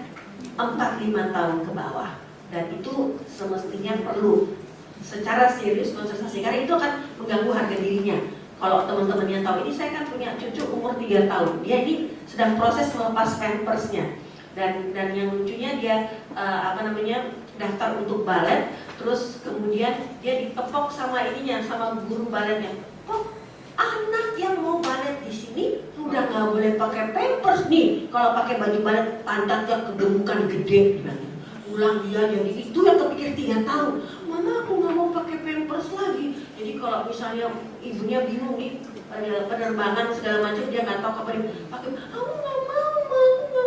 4-5 tahun ke bawah. Dan itu semestinya perlu secara serius konsultasi, karena itu akan mengganggu harga dirinya. Kalau teman-temannya tahu, ini saya kan punya cucu umur 3 tahun. Dia ini sedang proses melepas pampersnya. Dan yang lucunya dia daftar untuk balet, terus kemudian dia ditepok sama ininya, sama guru baletnya. Kok anak yang mau balet di sini udah nggak boleh pakai pampers nih? Kalau pakai baju balet pantatnya kegemukan gede, gitu. Ulang dia jadi itu yang kepikir 3 tahun. Mana aku nggak mau pakai pampers lagi. Jadi kalau misalnya ibunya bingung nih penerbangan segala macam, dia nggak tahu kapan pakai, aku nggak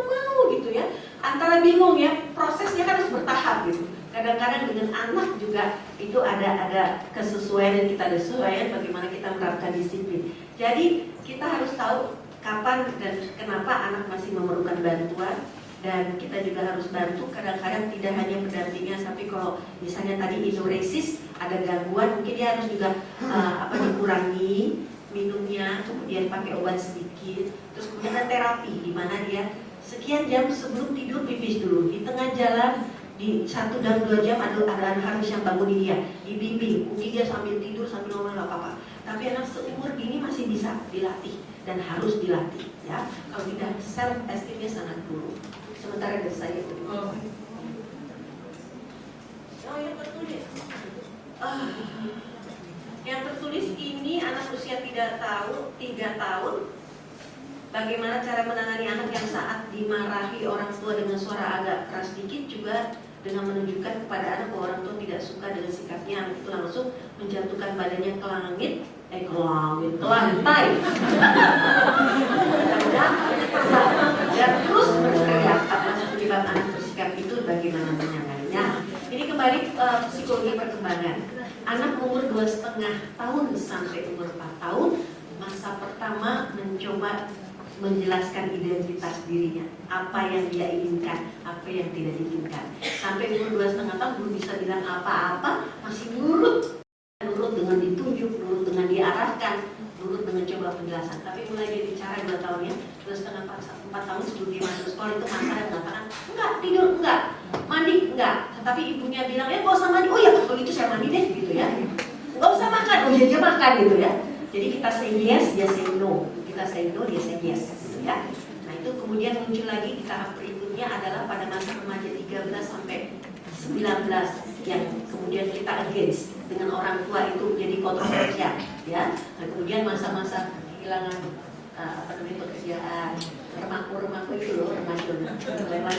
mau gitu ya. antara bingung ya, prosesnya kan harus bertahap gitu. Kadang-kadang dengan anak juga itu ada kesesuaian yang kita sesuaikan bagaimana kita menerapkan disiplin. Jadi kita harus tahu kapan dan kenapa anak masih memerlukan bantuan, dan kita juga harus bantu. Kadang-kadang tidak hanya pendampingnya, tapi kalau misalnya tadi inoresis ada gangguan, mungkin dia harus juga dikurangi minumnya, kemudian pakai obat sedikit, terus kemudian ada terapi di mana dia sekian jam sebelum tidur pipis dulu, di tengah jalan di 1 dan 2 jam ada harus yang bangunin dia, dibimbing, mungkin dia sambil tidur sambil ngomong nggak apa-apa. Tapi anak seumur ini masih bisa dilatih dan harus dilatih ya. Kalau tidak, self esteemnya sangat buruk. Sementara dari saya itu. Yang tertulis. Yang tertulis ini anak usia 3 tahun. Bagaimana cara menangani anak yang saat dimarahi orang tua dengan suara agak keras dikit, juga dengan menunjukkan kepada anak bahwa orang tua tidak suka dengan sikapnya, anak itu langsung menjatuhkan badannya ke langit, ke lantai, dan terus berteriak. Apa penyebab anak bersikap itu, bagaimana menanganinya? Ini kembali psikologi perkembangan. Anak umur 2,5 tahun sampai umur 4 tahun, masa pertama mencoba menjelaskan identitas dirinya, apa yang dia inginkan, apa yang tidak diinginkan. Sampai umur 2,5 tahun belum bisa bilang apa-apa, masih nurut dengan ditunjuk, nurut dengan diarahkan, nurut dengan coba penjelasan. Tapi mulai dia bicara 2 tahunnya, 2,5 4 tahun sebelum dia masuk sekolah, itu masa yang mengatakan enggak, tidur enggak, mandi enggak. Tetapi ibunya bilang, ya gak usah mandi, oh ya kalau itu saya mandi deh gitu ya. Gak usah makan, oh ya dia makan gitu ya. Jadi kita say yes, dia say no. Kita say no, dia say yes ya. Nah itu kemudian muncul lagi di tahap berikutnya adalah pada masa remaja 13 sampai 19 yang kemudian kita against dengan orang tua itu jadi kontroversial ya. Nah kemudian masa-masa kehilangan pekerjaan, remaku itu loh, remaja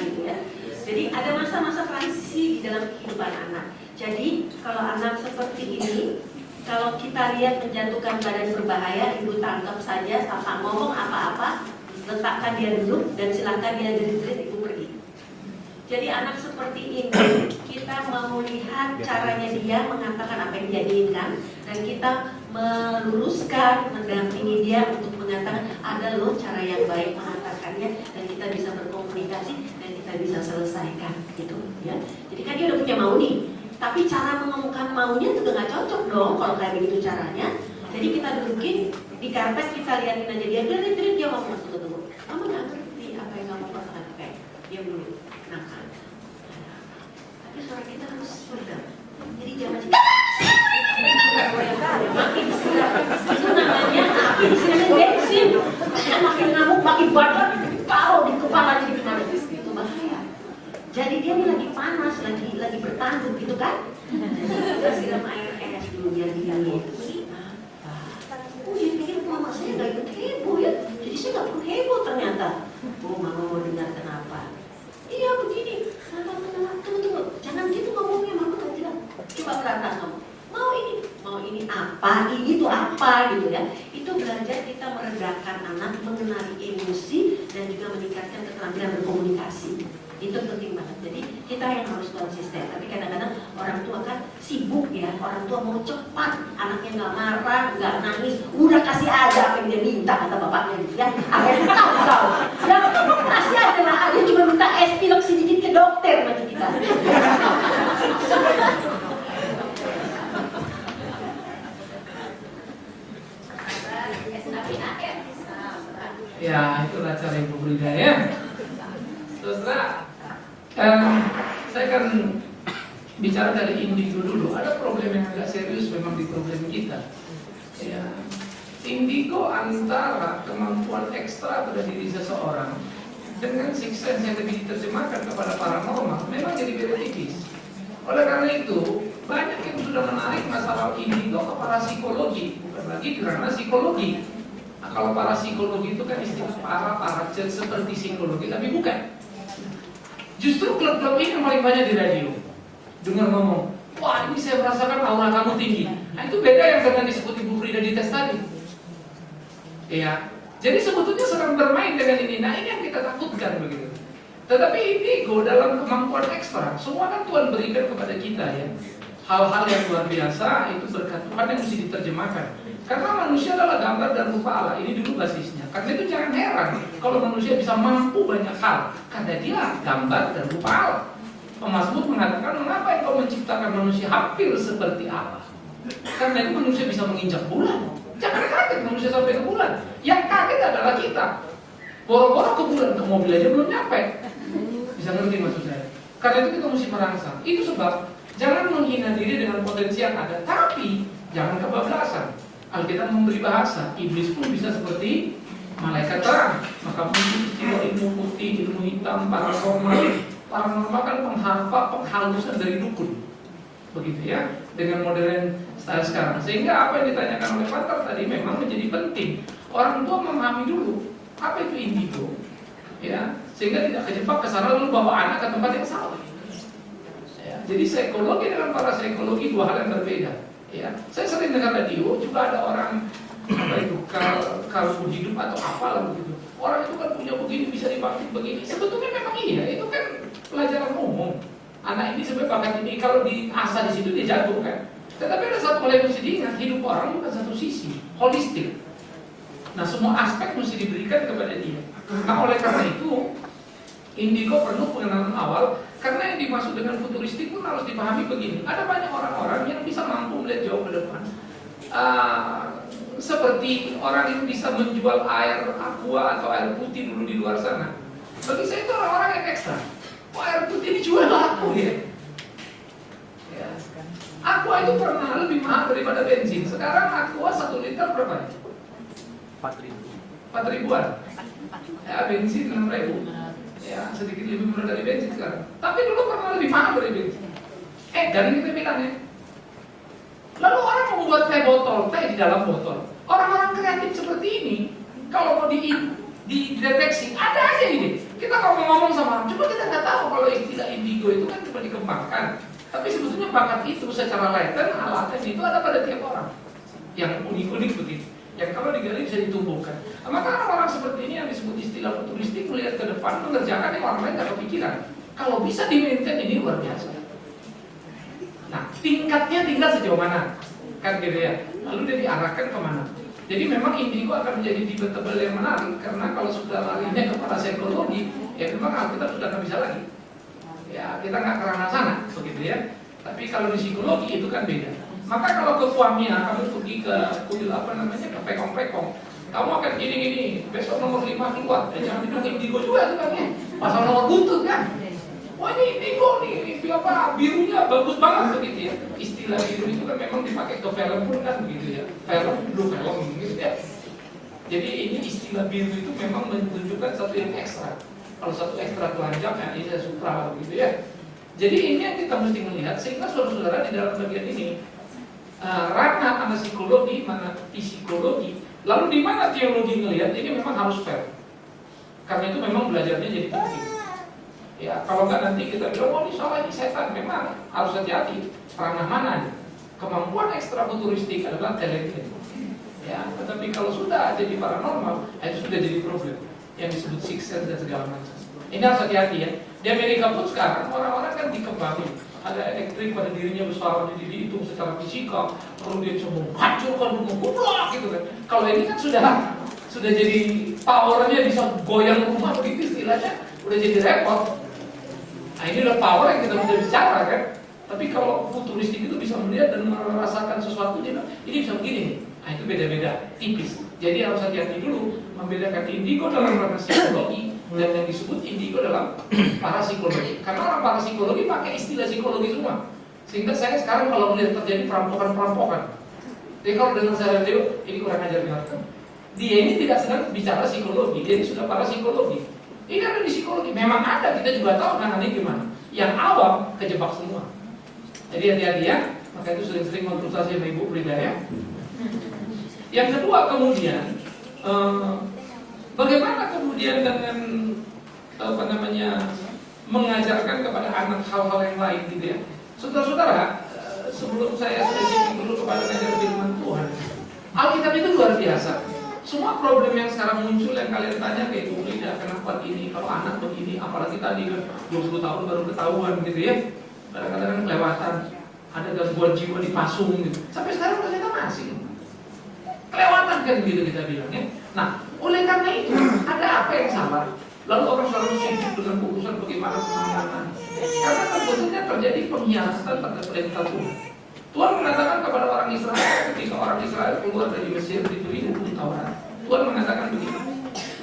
gitu ya. Jadi ada masa-masa transisi di dalam kehidupan anak. Jadi kalau anak seperti ini, kalau kita lihat menjatuhkan badan berbahaya, ibu tangkap saja, tanpa ngomong apa-apa, letakkan dia duduk dan silakan dia jerit-jerit, ibu pergi. Jadi anak seperti ini, kita mau lihat caranya dia mengatakan apa yang dia inginkan, dan kita meluruskan, mendampingi dia untuk mengatakan ada loh cara yang baik mengatakannya, dan kita bisa berkomunikasi dan kita bisa selesaikan gitu ya. Jadi kan dia udah punya mau nih, tapi cara mengumumkan maunya juga nggak cocok dong kalau kayak begitu caranya. Jadi kita dudukin di karpet, kita liatin aja dia jerit-jerit, dia ngomong tunggu. Kamu nggak ngerti apa yang kamu katakan, kayak dia dulu nakal. Tapi suara kita harus sedang. Jadi jangan itu namanya api di sini bensin. Makin ngamuk, makin bakar, taruh di kepala jadi gimana? Itu bahaya. Jadi dia ini lagi panas, lagi bertanduk gitu kan? Kita siram air es dulu biar dingin. Oh dia pikir mama saya nggak ikut heboh ya, jadi saya nggak perlu heboh ternyata. Oh mama mau dengar kenapa? Iya begini. Tunggu, jangan gitu ngomongnya, mama nggak tidak. Coba perhatikan kamu. Mau ini apa? Ini tuh apa gitu ya? Itu belajar kita meredakan anak, mengenali emosi dan juga meningkatkan keterampilan berkomunikasi. Itu penting banget. Jadi kita yang harus konsisten. Tapi kadang-kadang orang tua kan sibuk ya. Orang tua mau cepat, anaknya nggak marah, nggak nangis, udah kasih aja apa yang dia minta, kata bapaknya gitu ya. Apa yang tahu ya kasih aja lah. Dia cuma minta es pilok sedikit ke dokter bagi kita. Ya, itulah cara Ibu Frida ya. Saudara, saya akan bicara dari indigo dulu. Ada problem yang agak serius memang di problem kita. Ya, indigo antara kemampuan ekstra pada diri seseorang dengan six sense yang lebih diterjemahkan kepada paranormal memang jadi beda tipis. Oleh karena itu, banyak yang sudah menarik masalah indigo ke parapsikologi, bukan lagi karena psikologi. Nah, kalau parapsikologi itu kan istilah para seperti psikologi, tapi bukan. Justru klub-klub ini yang paling banyak di radio. Dengar ngomong, wah ini saya merasakan aura kamu tinggi. Nah itu beda yang dengan disebut Ibu Frida di tes tadi. Iya. Jadi sebetulnya sedang bermain dengan ini. Nah ini yang kita takutkan begitu. Tetapi indigo dalam kemampuan ekstra, semua kan Tuhan berikan kepada kita ya. Hal-hal yang luar biasa itu berkat Tuhan yang mesti diterjemahkan. Karena manusia adalah gambar dan rupa Allah. Ini dulu basisnya. Karena itu jangan heran kalau manusia bisa mampu banyak hal, karena dia gambar dan rupa Allah. Pemazmur mengatakan, mengapa engkau menciptakan manusia hampir seperti Allah? Karena itu manusia bisa menginjak bulan. Jangan kaget manusia sampai ke bulan. Yang kaget adalah kita. Boro-boro ke bulan, ke mobil aja belum nyampe. Bisa ngerti maksud saya? Karena itu kita mesti merangsang. Itu sebab jangan menghina diri dengan potensi yang ada, tapi jangan kebablasan. Alkitab memberi bahasa, iblis pun bisa seperti malaikat terang. Maka mungkin istilah ilmu putih, ilmu hitam, paranormal. Paranormal kan penghalusan dari dukun. Begitu ya, dengan modern style sekarang. Sehingga apa yang ditanyakan oleh Pater tadi memang menjadi penting. Orang tua memahami dulu apa itu indigo, ya, sehingga tidak kejebak ke sana lalu bawa anak ke tempat yang salah. Ya, jadi psikologi dengan parapsikologi dua hal yang berbeda. Ya, saya sering dengar radio juga ada orang apa itu kalau hidup atau apalah begitu. Orang itu kan punya begini, bisa dibangkit begini. Sebetulnya memang iya, itu kan pelajaran umum. Anak ini sebenarnya bakat ini kalau diasah di situ dia jago kan. Tetapi ada satu hal yang mesti diingat, hidup orang bukan satu sisi, holistik. Nah semua aspek mesti diberikan kepada dia. Nah oleh karena itu indigo perlu pengenalan awal. Karena yang dimaksud dengan futuristik pun harus dipahami begini. Ada banyak orang-orang yang bisa mampu melihat jauh ke depan. Seperti orang yang bisa menjual air aqua atau air putih dulu di luar sana. Bagi saya itu orang-orang yang ekstra. Oh, air putih dijual laku ya. Aqua itu pernah lebih mahal daripada bensin. Sekarang aqua 1 liter berapa? 4.000-an. Ya, bensin 6.000. Ya, sedikit lebih murah dari bensin sekarang. Tapi dulu pernah lebih mahal dari bensin. Dan kita bilang ya. Lalu orang membuat teh botol, teh di dalam botol. Orang-orang kreatif seperti ini, kalau mau dideteksi, ada aja ini. Kita kalau ngomong sama orang, cuma kita nggak tahu kalau istilah indigo itu kan cuma dikembangkan. Tapi sebetulnya bakat itu secara laten, alatnya itu ada pada tiap orang. Yang unik-unik begitu. Yang kalau digali bisa ditumbuhkan. Maka orang-orang seperti ini yang disebut istilah futuristik melihat ke depan, mengerjakan yang orang lain nggak kepikiran. Kalau bisa di-maintain ini luar biasa. Nah, tingkatnya tinggal sejauh mana? Kan gitu ya. Lalu dia diarahkan kemana? Jadi memang indigo akan menjadi debatable yang menarik. Karena kalau sudah larinya ke parapsikologi, ya memang Alkitab sudah nggak bisa lagi. Ya, kita nggak ke arah sana, begitu ya. Tapi kalau di psikologi itu kan beda. Maka kalau ke Fuamia, kamu pergi ke kuil apa namanya, ke pekong-pekong, kamu akan gini-gini, besok nomor 5 keluar, jangan bilang indigo juga itu kan ya, pasal nomor buntut kan. Wah ini indigo nih, apa birunya bagus banget begitu ya. Istilah biru itu kan memang dipakai ke film pun kan begitu ya, blue film gitu ya. Jadi ini istilah biru itu memang menunjukkan satu yang ekstra. Kalau satu ekstra telanjang, ya ini supra begitu ya. Jadi ini yang kita mesti melihat, sehingga saudara-saudara di dalam bagian ini ranah mana psikologi, mana psikologi, lalu di mana teologi melihat ini memang harus fair. Karena itu memang belajarnya jadi penting. Ya, kalau nggak nanti kita bilang, oh ini salah, ini setan, memang harus hati-hati. Ranah mana? Kemampuan ekstra futuristik adalah talent. Ya, tetapi kalau sudah jadi paranormal, itu sudah jadi problem. Yang disebut sixth sense dan segala macam. Ini harus hati-hati ya. Di Amerika pun sekarang orang-orang kan dikembangin. Ada elektrik pada dirinya besar, jadi dihitung secara fisika, lalu dia bisa menghancurkan rumah goblok gitu kan. Kalau ini kan sudah jadi powernya bisa goyang rumah begitu istilahnya, udah jadi repot. Nah ini udah power yang kita bisa bicara kan. Tapi kalau futuristik itu bisa melihat dan merasakan sesuatu, dia bilang, ini bisa begini nih. Nah itu beda-beda, tipis. Jadi harus hati-hati dulu membedakan indigo dalam ranah psikologi dan yang disebut indigo dalam parapsikologi. Karena orang parapsikologi pakai istilah psikologi semua. Sehingga saya sekarang kalau melihat terjadi perampokan-perampokan, jadi kalau dengan saya radio, ini kurang ajar dengarkan. Dia ini tidak sedang bicara psikologi, dia ini sudah parapsikologi. Ini ada di psikologi, memang ada, kita juga tahu nangannya gimana. Yang awam kejebak semua. Jadi hati-hati ya, maka itu sering-sering konsultasi sama Ibu Frida ya. Yang kedua kemudian, bagaimana kemudian dengan mengajarkan kepada anak hal-hal yang lain gitu ya. Saudara-saudara, sebelum saya spesifik dulu kepada ngajar firman Tuhan, Alkitab itu luar biasa. Semua problem yang sekarang muncul yang kalian tanya kayak Ibu Frida, kenapa gini, kalau anak begini, apalagi tadi kan 20 tahun baru ketahuan gitu ya. Kadang-kadang kelewatan, ada gangguan jiwa dipasung gitu. Sampai sekarang ternyata masih kelewatan kan gitu kita bilang ya. Nah, oleh karena itu ada apa yang salah? Lalu orang selalu sibuk dengan urusan bagaimana penanganan. Karena tentunya terjadi pengkhianatan pada perintah Tuhan. Tuhan mengatakan kepada orang Israel ketika orang Israel keluar dari Mesir diberi hukum Taurat. Tuhan mengatakan begini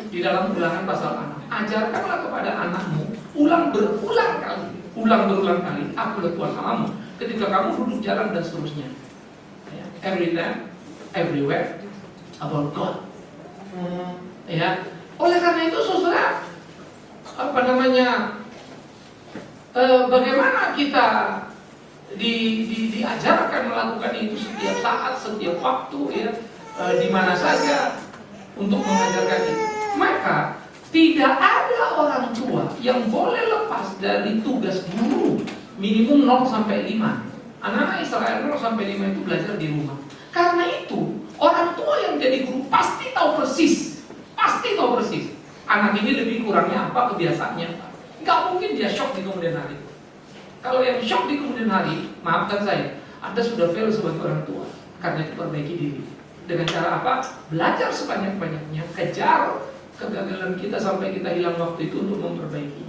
di dalam Ulangan pasal 6. Ajarkanlah kepada anakmu berulang kali aku Tuhan Allahmu ketika kamu duduk jalan dan seterusnya. Ya, every time, everywhere about God. Ya, oleh karena itu saudara, bagaimana kita diajarkan melakukan itu setiap saat, setiap waktu ya, di mana saja untuk mengajarkan itu. Maka tidak ada orang tua yang boleh lepas dari tugas guru minimum 0 sampai 5. Anak-anak Israel 0 sampai 5 itu belajar di rumah. Karena itu orang tua yang jadi guru pasti tahu persis anak ini lebih kurangnya apa, kebiasaannya apa. Nggak mungkin dia shock di kemudian hari. Kalau yang shock di kemudian hari, maafkan saya, Anda sudah fail sebagai orang tua. Karena itu perbaiki diri. Dengan cara apa? Belajar sebanyak-banyaknya, kejar kegagalan kita sampai kita hilang waktu itu untuk memperbaiki.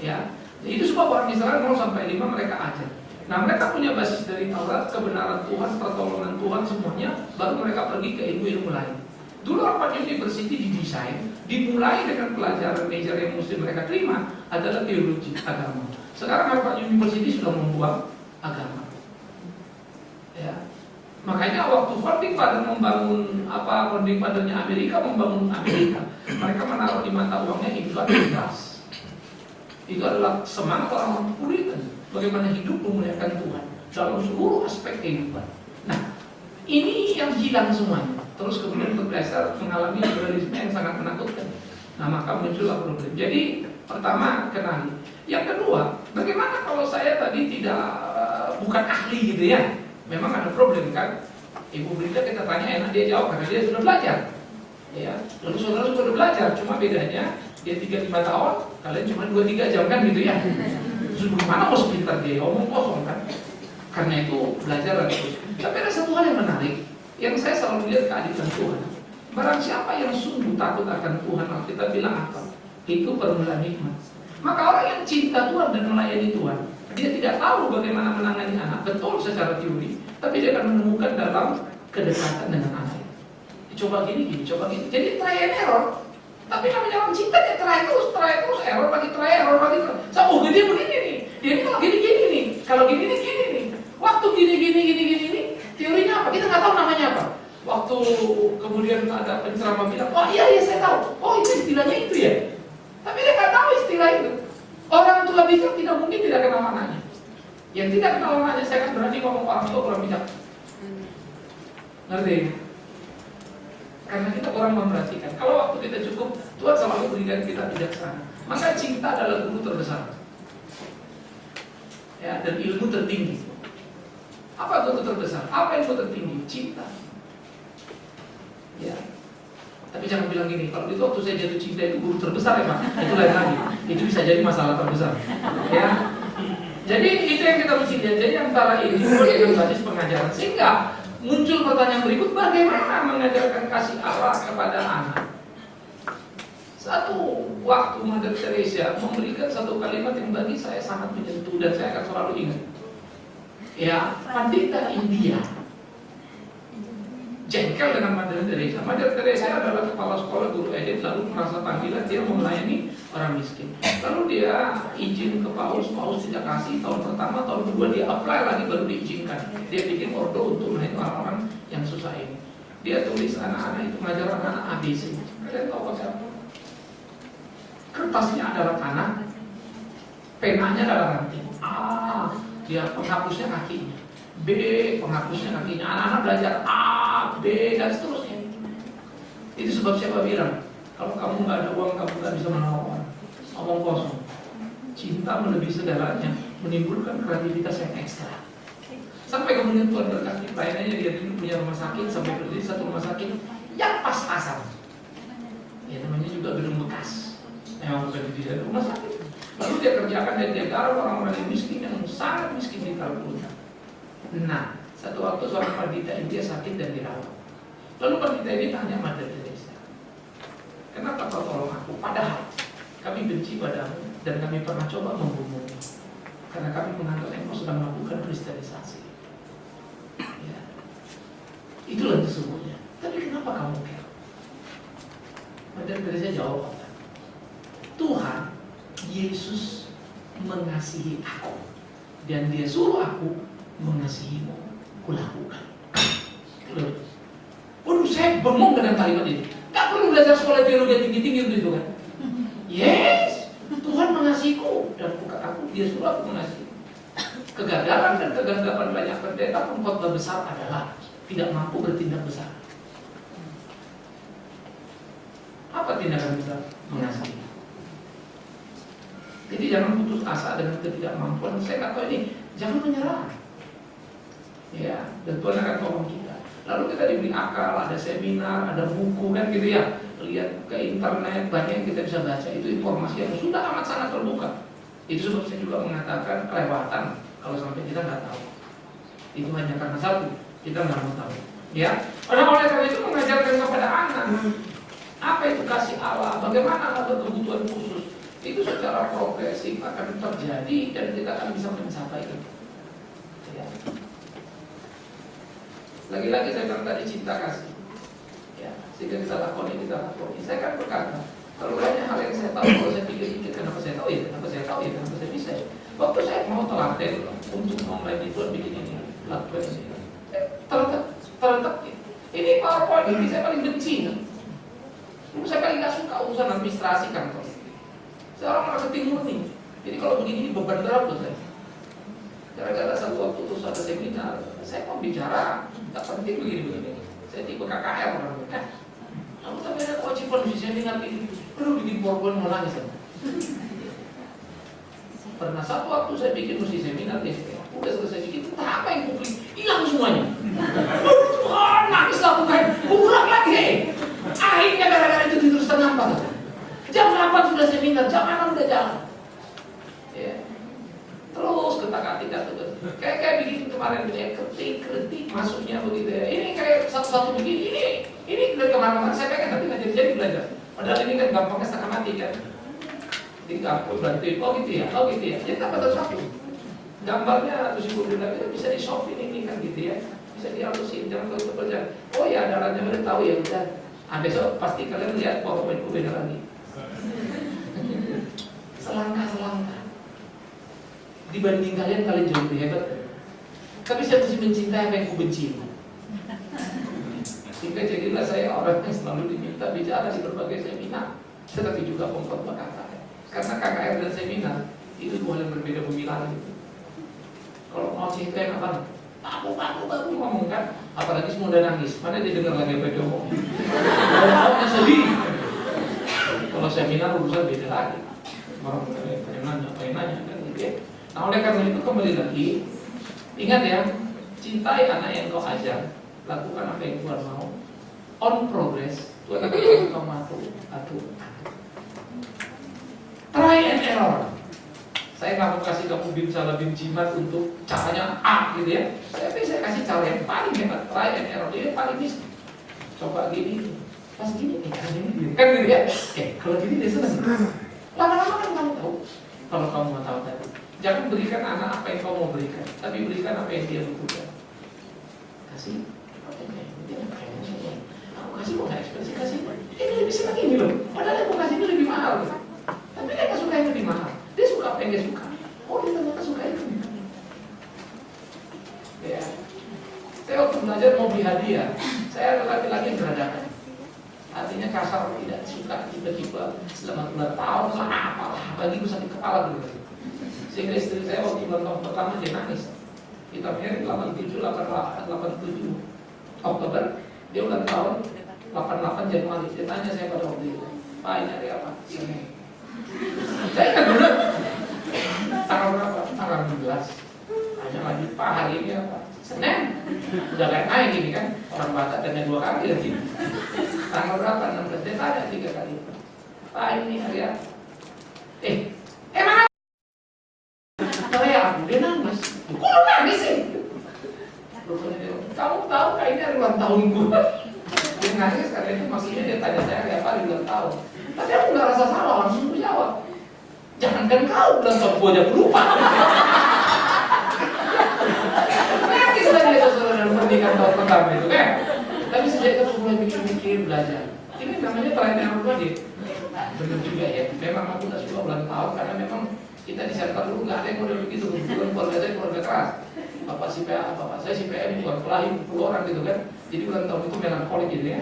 Ya, itu sebab orang Israel 0 sampai 5 mereka ajar. Nah, mereka punya basis dari Taurat, kebenaran Tuhan, pertolongan Tuhan semuanya, baru mereka pergi ke ilmu-ilmu lain. Dulu Harvard University didesain, dimulai dengan pelajaran major yang mesti mereka terima adalah teologi agama. Sekarang Harvard University sudah membuang agama. Ya. Makanya waktu founding father membangun founding fathernya Amerika membangun Amerika, mereka menaruh di mata uangnya iklan dan trust. Itu adalah semangat orang Puritan, bagaimana hidup memuliakan Tuhan dalam seluruh aspek kehidupan. Nah, ini yang hilang semuanya. Terus kemudian berdasar mengalami liberalisme yang sangat menakutkan. Nah, maka muncullah problem. Jadi pertama kenali. Yang kedua, bagaimana kalau saya tadi bukan ahli gitu ya? Memang ada problem kan? Ibu Brida kita tanya enak dia jawab karena dia sudah belajar. Ya, lalu saudara sudah belajar, cuma bedanya dia 3-5 tahun, kalian cuma 2-3 jam kan gitu ya. Terus bagaimana mau sepintar dia omong kosong kan? Karena itu belajar terus. Tapi ada satu hal yang menarik, yang saya selalu lihat keadilan Tuhan. Barang siapa yang sungguh takut akan Tuhan, kita bilang apa? Itu permulaan hikmat. Maka orang yang cinta Tuhan dan melayani Tuhan, dia tidak tahu bagaimana menangani anak betul secara teori, tapi dia akan menemukan dalam kedekatan dengan anak. Coba gini, coba gini. Jadi try and error. Tapi namanya orang cinta dia try terus, error lagi. Oh, dia begini nih. Dia ini kalau gini nih. Kalau gini nih. Waktu gini, teorinya apa? Kita nggak tahu namanya apa. Waktu kemudian ada penceramah bilang, oh iya saya tahu. Oh itu istilahnya itu ya. Tapi dia nggak tahu istilah itu. Orang tua bijak tidak mungkin tidak kenal anaknya. Yang tidak kenal anaknya saya akan berani ngomong orang tua kurang bijak. Ngerti? Karena kita kurang memperhatikan. Kalau waktu kita cukup, Tuhan selalu berikan kita bijaksana. Maka cinta adalah guru terbesar. Ya, dan ilmu tertinggi. Apa guru terbesar? Apa ilmu tertinggi? Cinta. Ya. Tapi jangan bilang gini, kalau itu waktu saya jatuh cinta itu guru terbesar ya Pak. Itu lain lagi. Itu bisa jadi masalah terbesar. Ya. Jadi itu yang kita mesti lihat. Jadi antara ini dengan basis pengajaran, sehingga muncul pertanyaan berikut, bagaimana mengajarkan kasih Allah kepada anak? Satu waktu Mother Teresa memberikan satu kalimat yang bagi saya sangat menyentuh dan saya akan selalu ingat. Ya, Pandita India jengkel dengan Mother Teresa. Mother Teresa adalah kepala sekolah guru edit, lalu merasa panggilan dia mau melayani orang miskin. Lalu dia izin ke Paus tidak kasih. Tahun pertama, tahun kedua dia apply lagi baru diizinkan. Dia bikin ordo untuk melayani orang-orang yang susah ini. Dia tulis anak-anak itu mengajar anak-anak ABC. Kalian tahu apa? Kertasnya adalah tanah, penanya adalah ranting. Dia penghapusnya kakinya. B, penghapusnya kakinya. Anak-anak belajar A, B, dan seterusnya. Itu sebab siapa bilang, kalau kamu nggak ada uang, kamu nggak bisa menolong orang. Omong kosong. Cinta melebihi segalanya, menimbulkan kreativitas yang ekstra. Sampai kemudian Tuhan berkati pelayanannya, dia dulu punya rumah sakit, sampai berdiri satu rumah sakit yang pas-pasan. Ya namanya juga gedung bekas. Memang bukan di rumah sakit. Lalu dia kerjakan dan dia garap orang-orang yang miskin, yang sangat miskin di Kalkuta. Nah, satu waktu seorang pendeta India sakit dan dirawat. Lalu pendeta ini tanya Mother Teresa, kenapa kau tolong aku? Padahal kami benci padamu dan kami pernah coba membunuhmu karena kami menganggap engkau sedang melakukan kristenisasi. Ya. Itulah sesungguhnya. Tapi kenapa kamu care? Mother Teresa jawab, Tuhan Yesus mengasihi aku dan dia suruh aku mengasihimu, kulakukan. Waduh, saya bengong dengan kalimat ini. Gak perlu belajar sekolah teologi tinggi-tinggi untuk itu kan? Yes, Tuhan mengasihiku dan bukan aku, dia suruh aku mengasihi. Kegagalan dan kegagalan banyak pendeta pengkhotbah besar adalah tidak mampu bertindak besar. Apa tindakan besar? Mengasihi. Jadi jangan putus asa dengan ketidakmampuan. Saya kata ini, jangan menyerah. Ya, dan Tuhan akan tolong kita. Lalu kita diberi akal, ada seminar, ada buku kan gitu ya. Lihat ke internet, banyak yang kita bisa baca. Itu informasi yang sudah amat sangat terbuka. Itu sebab saya juga mengatakan kelewatan kalau sampai kita nggak tahu. Itu hanya karena satu, kita nggak mau tahu. Ya, oleh karena itu mengajarkan kepada anak apa itu kasih Allah, bagaimana ada kebutuhan khusus. Itu secara progresif akan terjadi dan kita akan bisa mencapai itu. Ya. Lagi-lagi saya bilang tadi cinta kasih. Ya, sehingga kita lakoni. Saya kan berkata, kalau banyak hal yang saya tahu, kalau saya pikir-pikir kenapa saya tahu ya, kenapa saya bisa ya. Waktu saya mau telaten untuk online itu bikin ini, lakukan ini. Terletak ini PowerPoint ini saya paling benci. Saya paling gak suka urusan administrasi kantor. Saya orang marketing murni. Jadi kalau begini beban berat buat saya. Gara-gara satu waktu terus ada seminar, saya mau bicara, tak penting begini-begini. Saya tipe KKR orangnya. Kamu tapi ada kewajiban di seminar ini, perlu bikin PowerPoint mau nangis. Pernah satu waktu saya bikin mesti seminar di SPA, udah selesai bikin, apa yang publik hilang semuanya. Nangis lah bukan, ulang lagi. Akhirnya gara-gara itu tidur setengah 4. Jam 8 sudah seminar, jam 6 udah jalan. Ya. Terus ketak-katik kayak bikin kemarin dia kritik masuknya begitu ya. Ini kayak satu-satu begini, ini dari kemarin saya pengen tapi nggak jadi belajar. Padahal ini kan gampangnya setengah mati kan. Jadi aku bantuin, oh gitu ya. Jadi tak pada satu. Gambarnya terus ibu bilang itu bisa di soft ini kan gitu ya. Bisa dihalusin, jangan terlalu tebal. Oh ya darahnya udah tahu ya udah. Besok pasti kalian lihat PowerPoint beda lagi. Selangkah dibanding kalian jauh lebih hebat. Tapi saya mesti mencintai apa yang ku benci. Sehingga jadilah saya orang yang selalu diminta bicara di berbagai seminar, tetapi juga pengkhotbah KKR. Karena KKR dan seminar itu dua hal yang berbeda pemilahan itu. Kalau mau cerita yang apa? Aku ngomong kan, apalagi semua udah nangis. Mana dia dengar lagi apa dia ngomong? Orangnya sedih. Kalau seminar urusan beda lagi. Orang pengen nanya kan gitu ya. Nah oleh karena itu kembali lagi, ingat ya, cintai anak yang kau ajar, lakukan apa yang Tuhan mau. On progress, Tuhan akan kasih kau atur. Try and error. Saya nggak mau kasih kamu bim salah bim jimat untuk caranya A gitu ya. Saya kasih cara yang paling hebat, try and error. Dia paling bisa. Coba gini, pas gini kan gitu ya. Kalau gini dia senang. Lama-lama kan kamu tahu. Kalau kamu mau tahu tadi, jangan berikan anak apa yang kamu mau berikan, tapi berikan apa yang dia butuhkan. Kasih. Aku kasih mau nggak ekspresi kasih. Ini lebih senang ini loh. Padahal aku kasih ini lebih mahal. Tapi dia nggak suka yang lebih mahal. Dia suka apa yang dia suka. Oh dia ternyata suka itu. Ya. Saya waktu belajar mau beli hadiah, saya laki-laki yang berhadapan. Artinya kasar, tidak suka tiba-tiba selama bulan tahun apa bagi gue sakit kepala dulu. Sehingga istri saya waktu bulan tahun pertama dia nangis. Kita married 87 Oktober, dia ulang tahun 88 Januari. Dia tanya saya pada waktu itu, Pak ini hari apa? Ini. Saya ingat dulu. Tanggal berapa? Tanggal 16. Tanya lagi, Pak hari ini apa? Senin. Udah kayak naik ini kan, orang Batak tanya 2 kali lagi. tanggal berapa? 16. Dia tanya 3 kali. Pak ini hari apa? Emang saya aku, dia nangis. Kok lu nangis sih? Kamu tahu kak ini hari ulang tahunku. Dia nangis karena itu maksudnya dia tanya saya hari apa hari ulang tahun. Tapi aku nggak rasa salah, langsung aku jawab. Jangankan kau ulang tahun, gua aja lupa. Nangis lagi itu saudara pernikahan tahun pertama itu kan. Tapi sejak itu aku mulai mikir-mikir belajar. Ini namanya pelayanan orang tua deh. Benar juga ya. Memang aku tak suka ulang tahun karena memang kita di center dulu nggak ada yang model begitu. Kebetulan keluarga saya keluarga keras. Bapak si PA, bapak saya si PM, bukan kelahi 10 orang gitu kan. Jadi ulang tahun itu melankolik gitu ya.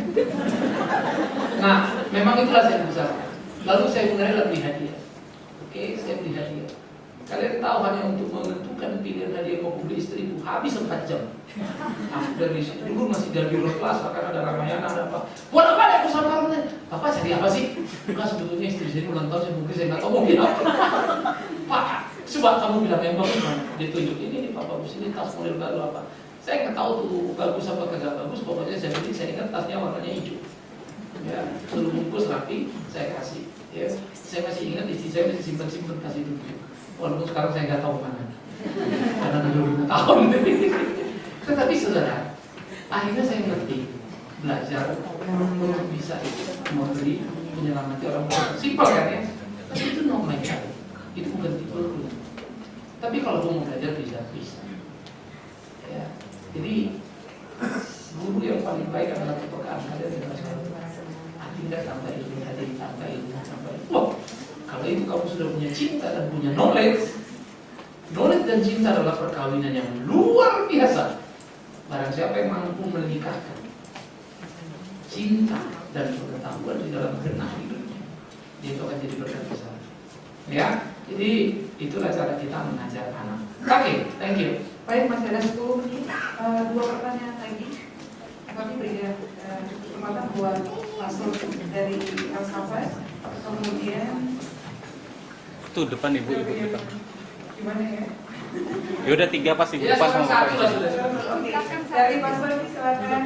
Nah, memang itulah saya besar. Lalu saya mulai beli hadiah. Oke, saya beli hadiah. Kalian tahu hanya untuk menentukan pilihan hadiah mau beli istriku habis 4 jam. Aku dari situ dulu masih dari luar kelas, akan ada Ramayana, ada apa. Buat apa ya aku sama orang? Bapak cari apa sih? Enggak, sebetulnya istri saya ulang tahun, saya mungkin saya nggak tahu mau bilang apa. Pak, coba kamu bilang yang bagus mana? Dia tunjuk ini Papa bos ini tas model baru apa? Saya nggak tahu tuh bagus apa kagak bagus. Pokoknya saya beli, saya ingat tasnya warnanya hijau. Ya, seluruh bungkus rapi, saya kasih. Ya, saya masih ingat istri saya masih simpan tas itu. Walaupun sekarang saya nggak tahu mana. Karena udah 5 tahun. Tetapi saudara, akhirnya saya ngerti belajar untuk bisa memberi menyelamati orang tua. Simpel kan ya? Tapi itu normal kan? Itu bukan tipe dulu. Tapi kalau mau belajar bisa. Ya, jadi guru yang paling baik adalah kepekaan kalian dengan suatu tidak tambah ilmu, hadir tambah ilmu, tambah ilmu. Wah, kalau itu kamu sudah punya cinta dan punya knowledge dan cinta adalah perkawinan yang luar biasa. Barang siapa yang mampu menikahkan cinta dan pengetahuan di dalam benak hidupnya, dia itu akan jadi berkat besar. Ya, jadi itulah cara kita mengajar anak. Oke, thank you. Baik, masih ada 10 menit. 2 pertanyaan lagi. Kami beri kesempatan buat masuk dari Elsabat. Kemudian Tuh depan ibu depan. gimana ya? Ya udah 3 pas ibu Ya, pas sekarang sama satu lah bapak. sudah. Oke, dari Mas Bani silakan.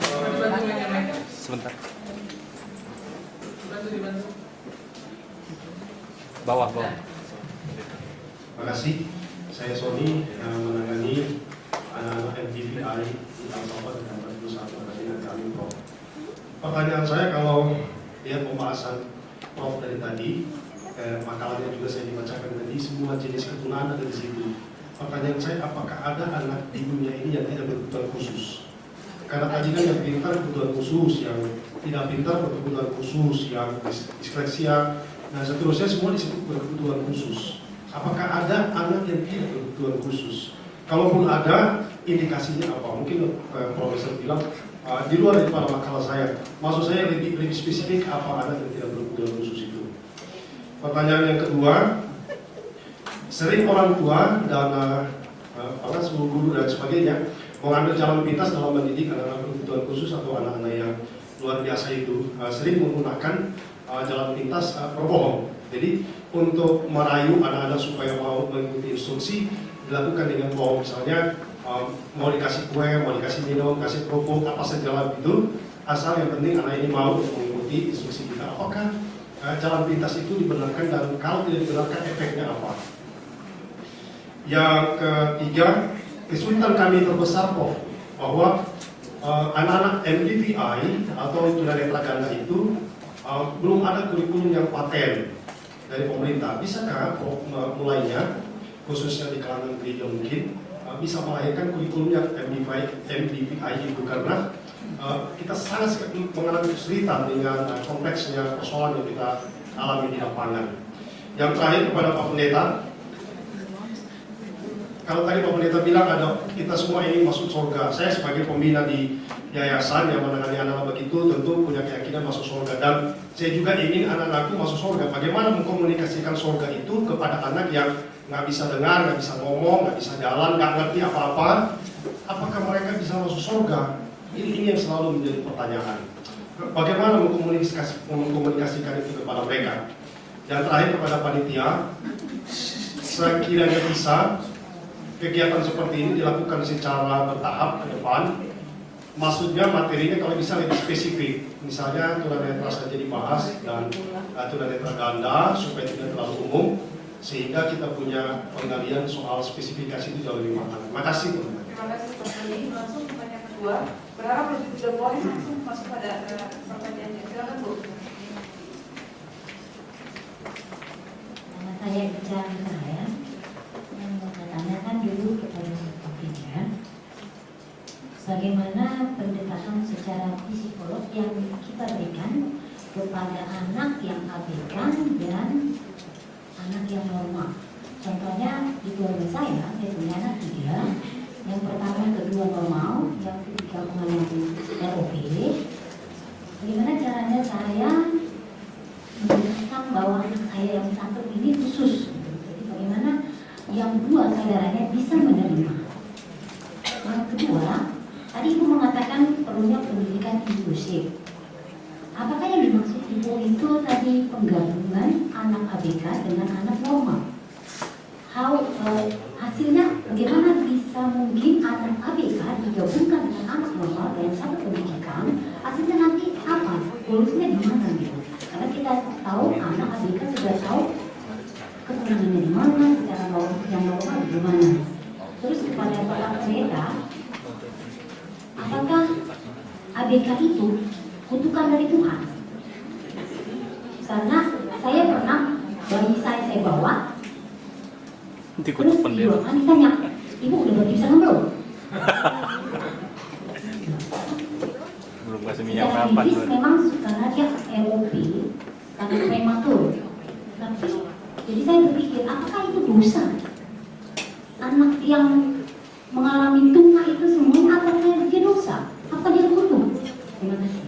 Dibantu yang lain. Sebentar. Dibantu. Bawah. Terima kasih. Saya Sony yang menangani anak-anak MDPI di Elsabat dan 41 dengan kami Prof. Pertanyaan saya kalau lihat pembahasan Prof dari tadi, makalahnya juga saya dibacakan tadi, semua jenis keturunan ada di situ. Pertanyaan saya, apakah ada anak di dunia ini yang tidak berkebutuhan khusus? Karena tadi kan yang pintar berkebutuhan khusus, yang tidak pintar berkebutuhan khusus, yang disleksia, dan seterusnya semua disebut berkebutuhan khusus. Apakah ada anak yang tidak berkebutuhan khusus? Kalaupun ada, indikasinya apa? Mungkin Profesor bilang di luar daripada makalah saya. Maksud saya lebih spesifik apa anak yang tidak berkebutuhan khusus itu. Pertanyaan yang kedua, sering orang tua dan guru dan sebagainya mengambil jalan pintas dalam mendidik anak-anak berkebutuhan khusus atau anak-anak yang luar biasa itu sering menggunakan jalan pintas berbohong. Jadi untuk merayu anak-anak supaya mau mengikuti instruksi dilakukan dengan bohong. Misalnya mau dikasih kue, mau dikasih minum, kasih kerupuk, apa saja itu, asal yang penting anak ini mau mengikuti instruksi kita. Apakah jalan pintas itu dibenarkan dan kalau tidak dibenarkan efeknya apa? Yang ketiga, kesulitan kami terbesar Prof, bahwa anak-anak MDPI atau tunanetra ganda itu belum ada kurikulum yang paten dari pemerintah. Bisakah Prof mulainya, khususnya di kalangan gereja mungkin, bisa melahirkan kurikulum yang MDPI itu karena kita sangat mengalami kesulitan dengan kompleksnya persoalan yang kita alami di lapangan. Yang terakhir kepada Pak Pendeta, kalau tadi Pak Pendeta bilang ada kita semua ini masuk surga. Saya sebagai pembina di yayasan yang menangani anak-anak begitu tentu punya keyakinan masuk surga dan saya juga ingin anak-anakku masuk surga. Bagaimana mengkomunikasikan surga itu kepada anak yang nggak bisa dengar, nggak bisa ngomong, nggak bisa jalan, nggak ngerti apa-apa? Apakah mereka bisa masuk surga? Ini yang selalu menjadi pertanyaan. Bagaimana mengkomunikasikan itu kepada mereka? Dan terakhir kepada panitia, sekiranya bisa kegiatan seperti ini dilakukan secara bertahap ke depan, maksudnya materinya kalau bisa lebih spesifik. Misalnya tunanetra saja dibahas dan tunanetra ganda supaya tidak terlalu umum, sehingga kita punya penggalian soal spesifikasi itu jauh lebih matang. Makasih teman-teman. Terima kasih Pak Sony. Langsung pertanyaan kedua. Berharap lebih tidak boleh langsung masuk pada pertanyaannya. Silakan Bu. Nama saya Ica Mitraya. Yang mau saya tanyakan dulu kepada Bapak, bagaimana pendekatan secara psikolog yang kita berikan kepada anak yang ABK dan anak yang normal. Contohnya di keluarga saya punya anak 3. Yang pertama, kedua normal, yang ketiga mengalami ROP. Bagaimana caranya saya menjelaskan bahwa anak saya yang satu ini khusus? Jadi bagaimana yang 2 saudaranya bisa menerima? Yang kedua, tadi Ibu mengatakan perlunya pendidikan inklusif. Apakah yang dimaksud Ibu itu tadi penggabungan anak ABK dengan anak normal? Hasilnya bagaimana bisa mungkin anak ABK digabungkan dengan anak normal dalam satu pendidikan? Hasilnya nanti apa? Solusinya gimana gitu? Karena kita tahu anak ABK sudah tahu kekurangannya di mana, secara yang normal gimana. Terus kepada Bapak Pendeta, apakah ABK itu kutukan dari Tuhan? Karena saya pernah bayi saya bawa, terus ibu kan ditanya, Ibu udah bagi sana belum? Belum kasih minyak Secara kapan? medis memang karena dia ROP, karena prematur. Tapi jadi saya berpikir, apakah itu dosa? Anak yang mengalami tunggal itu semuanya, apakah dia dosa? Apa dia kutuk? Terima kasih.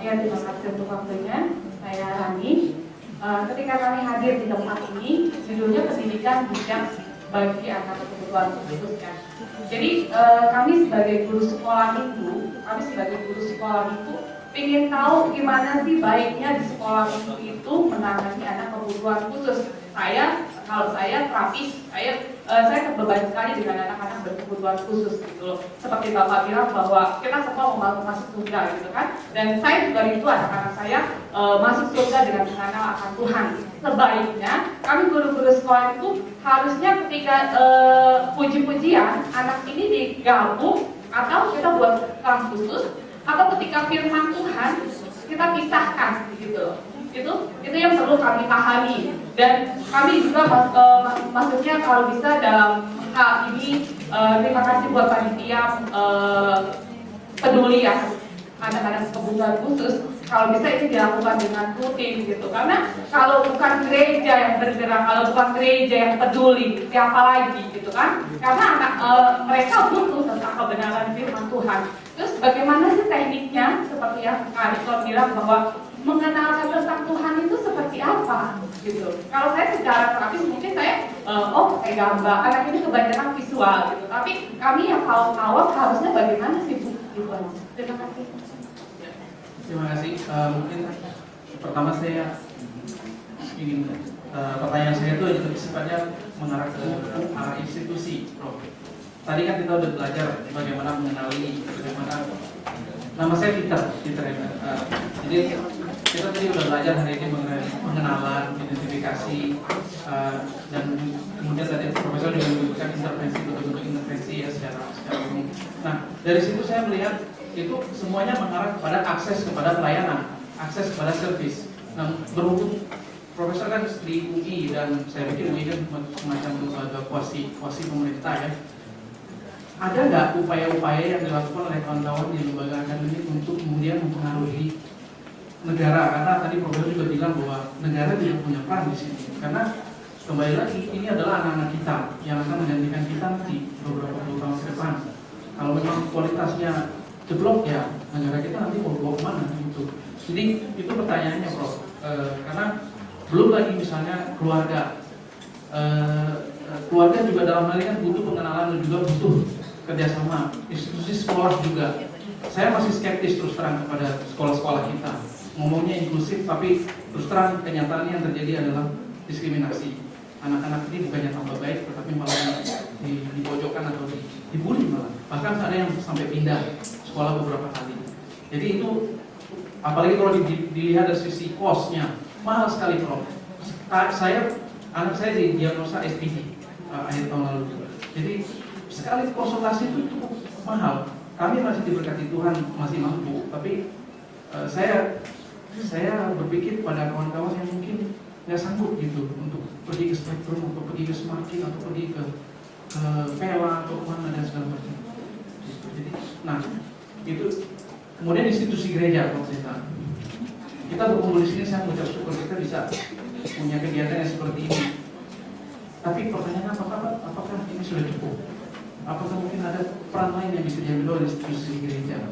Ya, terima kasih untuk waktunya. Saya Rani. Ketika kami hadir di tempat ini, judulnya pendidikan bijak bagi anak berkebutuhan khusus kan. Jadi kami sebagai guru sekolah itu ingin tahu gimana sih baiknya di sekolah itu menangani anak kebutuhan khusus. Kalau saya terapis, saya terbeban sekali dengan anak-anak berkebutuhan khusus gitu loh. Seperti Bapak bilang bahwa kita semua mau masuk surga gitu kan. Dan saya juga rindu anak-anak saya masuk surga dengan mengenal akan Tuhan. Sebaiknya kami guru-guru sekolah itu harusnya ketika puji-pujian anak ini digabung atau kita buat kelas khusus, atau ketika firman Tuhan kita pisahkan gitu loh. Itu yang perlu kami pahami, dan kami juga maksudnya kalau bisa dalam hal ini terima kasih buat panitia peduli ya anak-anak kebutuhan khusus. Kalau bisa ini dilakukan dengan rutin gitu, karena kalau bukan gereja yang bergerak, kalau bukan gereja yang peduli, siapa lagi gitu kan? Karena mereka butuh tentang kebenaran firman Tuhan. Terus bagaimana sih tekniknya? Seperti yang Kak Rikon bilang bahwa mengenalkan tentang Tuhan itu seperti apa gitu. Kalau saya secara terapis mungkin saya saya gambar, anak ini kebanyakan visual gitu. Tapi kami yang awam harusnya bagaimana sih Bu? Gitu. Terima kasih. Terima kasih. Mungkin pertama saya ingin pertanyaan saya itu lebih sifatnya mengarah ke arah institusi. Tadi kan kita udah belajar bagaimana mengenali, bagaimana nama saya Peter. Jadi kita tadi udah belajar hari ini mengenai pengenalan, identifikasi, dan kemudian tadi Profesor juga menyebutkan intervensi, bentuk-bentuk intervensi ya secara umum. Nah dari situ saya melihat itu semuanya mengarah kepada akses kepada pelayanan, akses kepada servis. Nah berhubung Profesor kan di UI dan saya pikir UI kan semacam lembaga kuasi pemerintah ya. Ada nggak upaya-upaya yang dilakukan oleh kawan-kawan di lembaga akademik untuk kemudian mempengaruhi negara? Karena tadi Profesor juga bilang bahwa negara tidak punya peran di sini. Karena kembali lagi ini adalah anak-anak kita yang akan menggantikan kita nanti beberapa puluh tahun ke depan. Kalau memang kualitasnya jeblok ya negara kita nanti mau bawa kemana gitu. Jadi itu pertanyaannya Prof. Karena belum lagi misalnya keluarga. Keluarga juga dalam hal ini kan butuh pengenalan dan juga butuh kerjasama. Institusi sekolah juga. Saya masih skeptis terus terang kepada sekolah-sekolah kita. Ngomongnya inklusif, tapi terus terang kenyataannya yang terjadi adalah diskriminasi. Anak-anak ini bukannya tambah baik, tetapi malah dipojokkan atau dibully malah. Bahkan ada yang sampai pindah sekolah beberapa kali. Jadi itu apalagi kalau dilihat dari sisi kosnya mahal sekali Prof. Anak saya didiagnosa SPD akhir tahun lalu. Jadi sekali konsultasi itu cukup mahal. Kami masih diberkati Tuhan masih mampu, tapi saya berpikir pada kawan-kawan yang mungkin nggak sanggup gitu untuk pergi ke Spektrum, untuk pergi ke Smartkin, atau pergi ke Pela atau mana dan segala macam. Jadi, nah itu kemudian institusi gereja kalau kita berkumpul di sini, saya mengucap syukur kita bisa punya kegiatan yang seperti ini. Tapi pertanyaannya apakah ini sudah cukup? Apakah mungkin ada peran lain yang bisa diambil oleh institusi gereja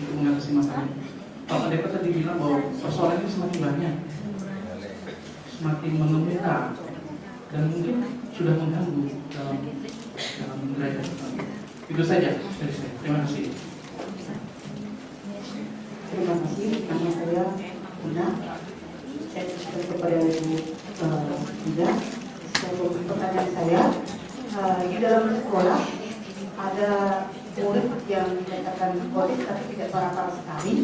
untuk mengatasi masalah ini? Pak Pendeta tadi bilang bahwa persoalan ini semakin banyak, semakin mengemuka, dan mungkin sudah mengganggu dalam gereja. Itu saja dari saya. Terima kasih. Terima kasih. Nama saya Una. Saya kepada Ibu Ida. Pertanyaan saya, di dalam sekolah ada murid yang dikatakan autis tapi tidak parah-parah sekali.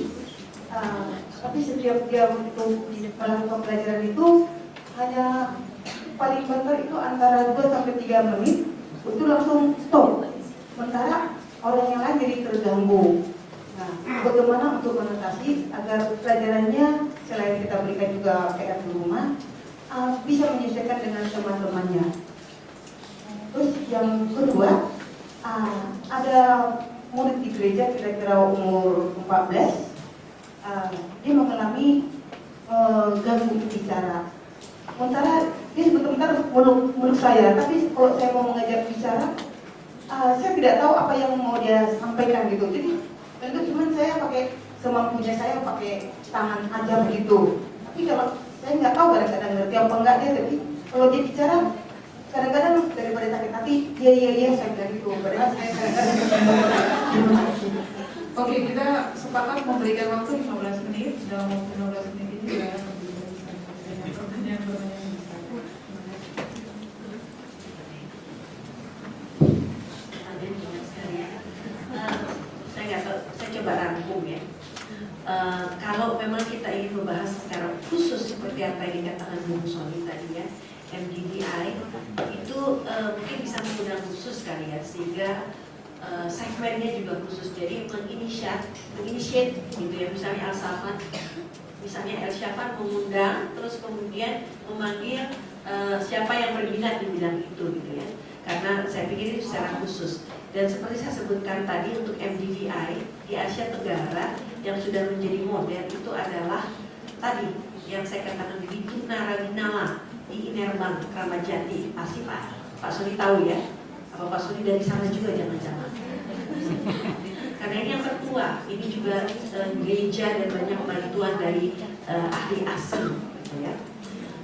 Tapi setiap dia untuk melakukan pelajaran itu hanya paling bentar itu antara 2 sampai 3 menit itu langsung stop. Sementara orang yang lain jadi terganggu. Nah, bagaimana untuk mengatasi agar pelajarannya selain kita berikan juga PR di rumah bisa menyesuaikan dengan teman-temannya. Terus yang kedua, ada murid di gereja kira-kira umur 14, dia mengalami gangguan bicara. Sementara dia sebentar meluk saya, tapi kalau saya mau mengajak bicara, saya tidak tahu apa yang mau dia sampaikan gitu. Jadi tentu cuma saya pakai semampunya saya pakai tangan aja begitu. Tapi kalau saya nggak tahu kadang-kadang ngerti apa enggak dia, tapi kalau dia bicara kadang-kadang daripada sakit hati, iya saya bilang gitu. Padahal saya kadang-kadang. Oke, kita sepakat memberikan waktu 15 menit. Dalam waktu 15 menit ini kita akan memberikan pertanyaan-pertanyaan. Saya coba rangkum ya. Kalau memang kita ingin membahas secara khusus seperti apa yang dikatakan Bu Sony tadi ya, MDDI itu mungkin bisa mengundang khusus kali ya, sehingga segmennya juga khusus. Jadi menginitiate gitu ya, misalnya El Syafan mengundang, terus kemudian memanggil siapa yang berminat di bidang itu gitu ya. Karena saya pikir itu secara khusus. Dan seperti saya sebutkan tadi untuk MDDI di Asia Tenggara yang sudah menjadi model itu adalah tadi yang saya katakan di Tunarabinala di Inerban, Kramat Jati. Pasti Pak Sony tahu ya. Apa Pak Sony dari sana juga jangan-jangan. Karena ini yang tertua, ini juga gereja dan banyak bantuan dari ahli asing gitu ya.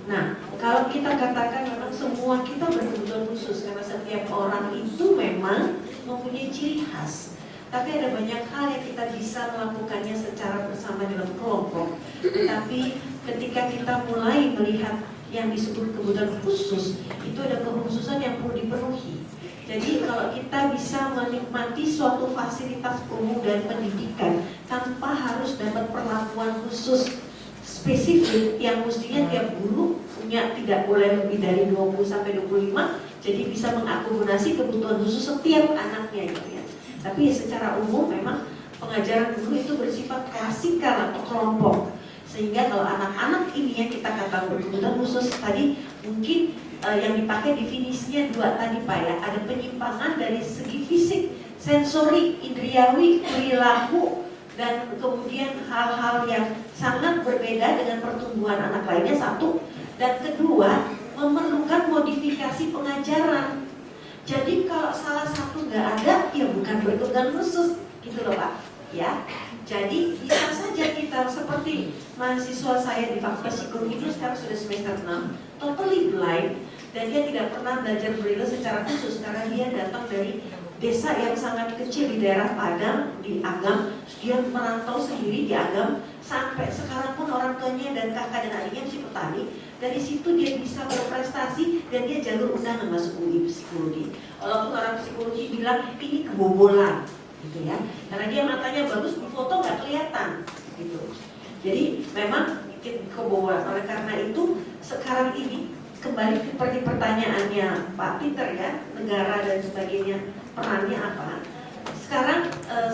Nah, kalau kita katakan memang semua kita berkebutuhan khusus karena setiap orang itu memang mempunyai ciri khas. Tapi ada banyak hal yang kita bisa melakukannya secara bersama dalam kelompok. Tapi ketika kita mulai melihat yang disebut kebutuhan khusus, itu ada kekhususan yang perlu dipenuhi. Jadi kalau kita bisa menikmati suatu fasilitas umum dan pendidikan tanpa harus dapat perlakuan khusus spesifik yang mestinya tiap guru punya tidak boleh lebih dari 20 sampai 25, jadi bisa mengakomodasi kebutuhan khusus setiap anaknya gitu ya. Tapi secara umum memang pengajaran guru itu bersifat klasikal atau kelompok. Sehingga kalau anak-anak ini yang kita katakan berkebutuhan khusus tadi mungkin yang dipakai definisinya 2 tadi Pak ya, ada penyimpangan dari segi fisik, sensori, indriawi, perilaku, dan kemudian hal-hal yang sangat berbeda dengan pertumbuhan anak lainnya, satu. Dan kedua, memerlukan modifikasi pengajaran. Jadi kalau salah satu nggak ada, ya bukan berkebutuhan khusus, gitu loh Pak. Ya, jadi bisa saja kita seperti mahasiswa saya di Fakultas Psikologi itu sekarang sudah semester 6, totally blind, dan dia tidak pernah belajar braille secara khusus karena dia datang dari desa yang sangat kecil di daerah Padang, di Agam. Dia merantau sendiri di Agam, sampai sekarang pun orang tuanya dan kakak dan adiknya masih petani, dari situ dia bisa berprestasi dan dia jalur undangan masuk UI psikologi. Walaupun orang psikologi bilang ini kebobolan, gitu ya, karena dia matanya bagus, di foto nggak kelihatan, gitu. Jadi memang kebobolan. Oleh karena itu sekarang ini kembali seperti pertanyaannya Pak Peter ya, negara dan sebagainya perannya apa? Sekarang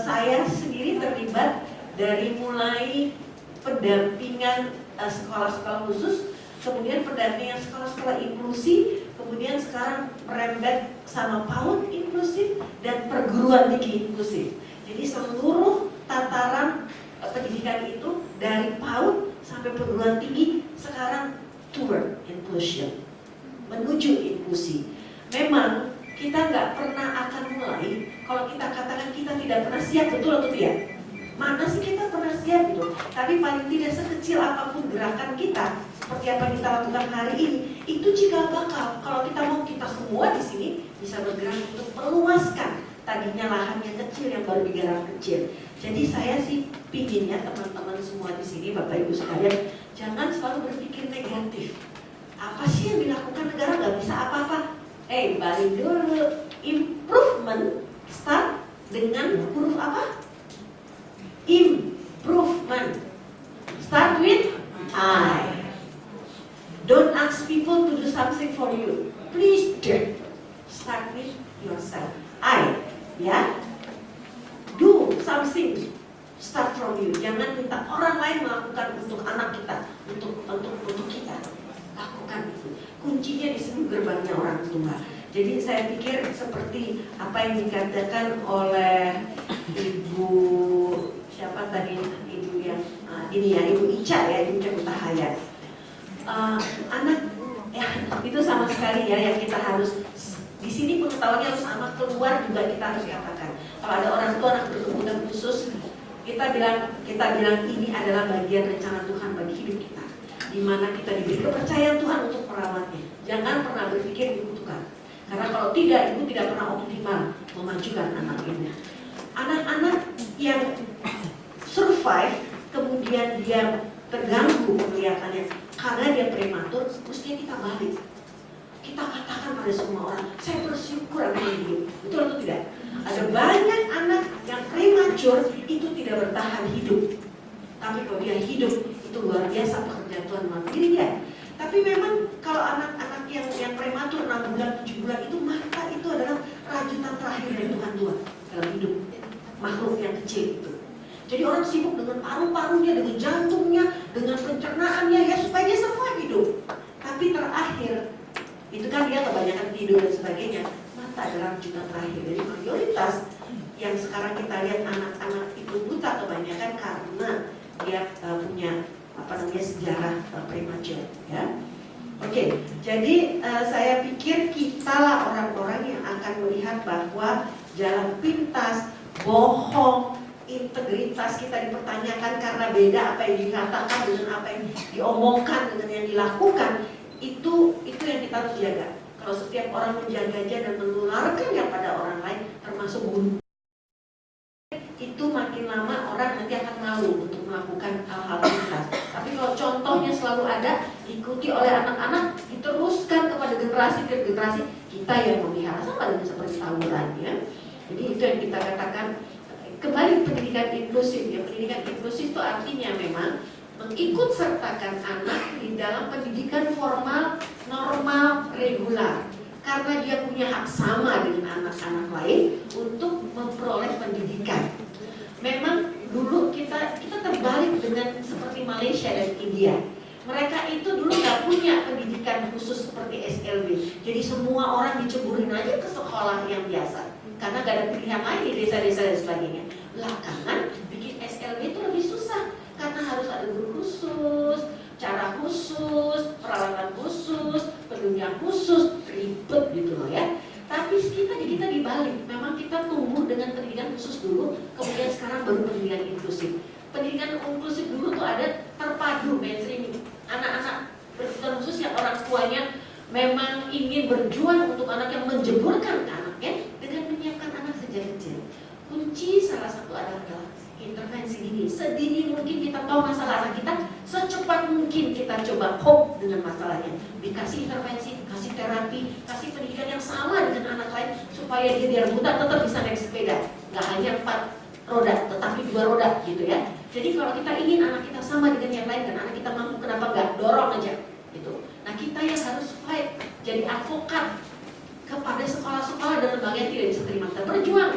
saya sendiri terlibat dari mulai pendampingan sekolah-sekolah khusus, kemudian pendampingan sekolah-sekolah inklusi, kemudian sekarang merembet sama PAUD inklusif dan perguruan tinggi inklusif. Jadi seluruh tataran pendidikan itu dari PAUD sampai perguruan tinggi sekarang toward inclusion, menuju inklusi. Memang kita nggak pernah akan mulai kalau kita katakan kita tidak pernah siap, betul atau tidak? Mana sih kita pernah siap itu? Tapi paling tidak sekecil apapun gerakan kita, seperti apa yang kita lakukan hari ini, itu cikal bakal. Kalau kita mau, kita semua di sini bisa bergerak untuk meluaskan tadinya lahan yang kecil yang baru digarap kecil. Jadi saya sih pingin ya teman-teman semua di sini, Bapak Ibu sekalian, jangan selalu berpikir negatif. Apa sih yang dilakukan negara nggak bisa apa-apa? Balik dulu, improvement start dengan huruf apa? Improvement. Start with I. Don't ask people to do something for you. Please do. Start with yourself. I. Ya. Do something. Start from you. Jangan minta orang lain melakukan untuk anak kita, untuk kita. Lakukan itu. Kuncinya di sini gerbangnya orang tua. Jadi saya pikir seperti apa yang dikatakan oleh Ibu siapa tadi, Ibu yang ini ya, Ibu Ica ya, Ibu Ica Utahaya. Anak ya itu sama sekali ya yang kita harus di sini pengetahuannya harus sama, keluar juga kita harus katakan. Kalau ada orang tua anak berkebutuhan khusus, kita bilang ini adalah bagian rencana Tuhan bagi hidup kita, di mana kita diberi kepercayaan Tuhan untuk merawatnya. Jangan pernah berpikir dikutukan, karena kalau tidak, ibu tidak pernah optimal memajukan anak ini. Anak-anak yang survive kemudian dia terganggu penglihatannya karena dia prematur, mestinya kita balik. Kita katakan pada semua orang, saya bersyukur anak hidup. Betul atau tidak? Ada banyak anak yang prematur itu tidak bertahan hidup. Tapi kalau dia hidup, itu luar biasa pekerjaan Tuhan mandiri dia. Tapi memang kalau anak-anak yang prematur 6 bulan, 7 bulan itu, maka itu adalah rajutan terakhir dari Tuhan dalam hidup makhluk yang kecil itu. Jadi orang sibuk dengan paru-parunya, dengan jantungnya, dengan pencernaannya ya supaya dia semua hidup. Tapi terakhir itu kan dia kebanyakan tidur dan sebagainya. Mata adalah rajutan terakhir. Jadi mayoritas yang sekarang kita lihat anak-anak itu buta kebanyakan karena dia punya sejarah prematur ya. Oke, jadi saya pikir kitalah orang-orang yang akan melihat bahwa jalan pintas, bohong, integritas kita dipertanyakan karena beda apa yang dikatakan dengan apa yang diomongkan dengan yang dilakukan. Itu yang kita harus jaga. Kalau setiap orang menjaganya dan menularkannya pada orang lain, termasuk guru, itu makin lama orang nanti akan malu untuk melakukan hal-hal pintas. Tapi kalau contohnya selalu ada, diikuti oleh anak-anak, diteruskan kepada generasi ke generasi, kita yang memelihara, sama dengan seperti tawuran ya. Jadi itu yang kita katakan kembali pendidikan inklusif ya. Pendidikan inklusif itu artinya memang mengikut sertakan anak di dalam pendidikan formal, normal, regular. Karena dia punya hak sama dengan anak-anak lain untuk memperoleh pendidikan. Memang dulu kita terbalik dengan seperti Malaysia dan India. Mereka itu dulu nggak punya pendidikan khusus seperti SLB. Jadi semua orang diceburin aja ke sekolah yang biasa. Karena gak ada pilihan lain di desa-desa dan sebagainya. Belakangan bikin SLB itu lebih susah. Karena harus ada guru khusus, cara khusus, peralatan khusus, penunjang khusus, ribet gitu loh ya. Tapi kita dibalik, memang kita tumbuh dengan pendidikan khusus dulu, kemudian sekarang baru pendidikan inklusif. Pendidikan inklusif dulu tuh ada terpadu mainstream, anak-anak berkebutuhan khusus yang orang tuanya memang ingin berjuang untuk anak yang menjeburkan anaknya dengan menyiapkan anak sejak kecil. Kunci salah satu adalah intervensi dini. Sedini mungkin kita tahu masalah anak kita, secepat mungkin kita coba hope dengan masalahnya, dikasih intervensi, kasih terapi, kasih pendidikan yang sama dengan anak lain supaya dia biar buta tetap bisa naik sepeda, nggak hanya 4 roda tetapi 2 roda gitu ya. Jadi kalau kita ingin anak kita sama dengan yang lain dan anak kita mampu, kenapa nggak dorong aja gitu. Nah kita yang harus fight, jadi advokat kepada sekolah-sekolah dan lembaga yang tidak bisa terima. Kita berjuang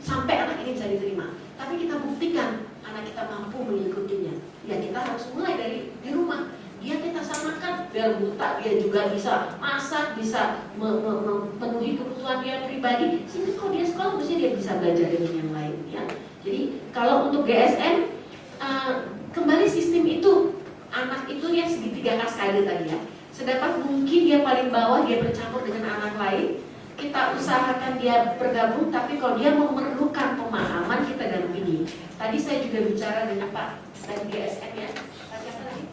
sampai anak ini bisa diterima, tapi kita buktikan anak kita mampu mengikutinya. Ya kita harus mulai dari di rumah. Dia kita samakan, biar buta dia juga bisa masak, bisa memenuhi kebutuhan dia pribadi. Sehingga kalau dia sekolah mesti dia bisa belajar dengan yang lain ya. Jadi kalau untuk GSM kembali sistem itu, anak itu ya segitiga kaskade tadi ya. Sedapat mungkin dia paling bawah, dia bercampur dengan anak lain. Kita usahakan dia bergabung, tapi kalau dia memerlukan pemahaman, kita dampingi. Tadi saya juga bicara dengan Pak dari GSM ya. Tadi apa lagi?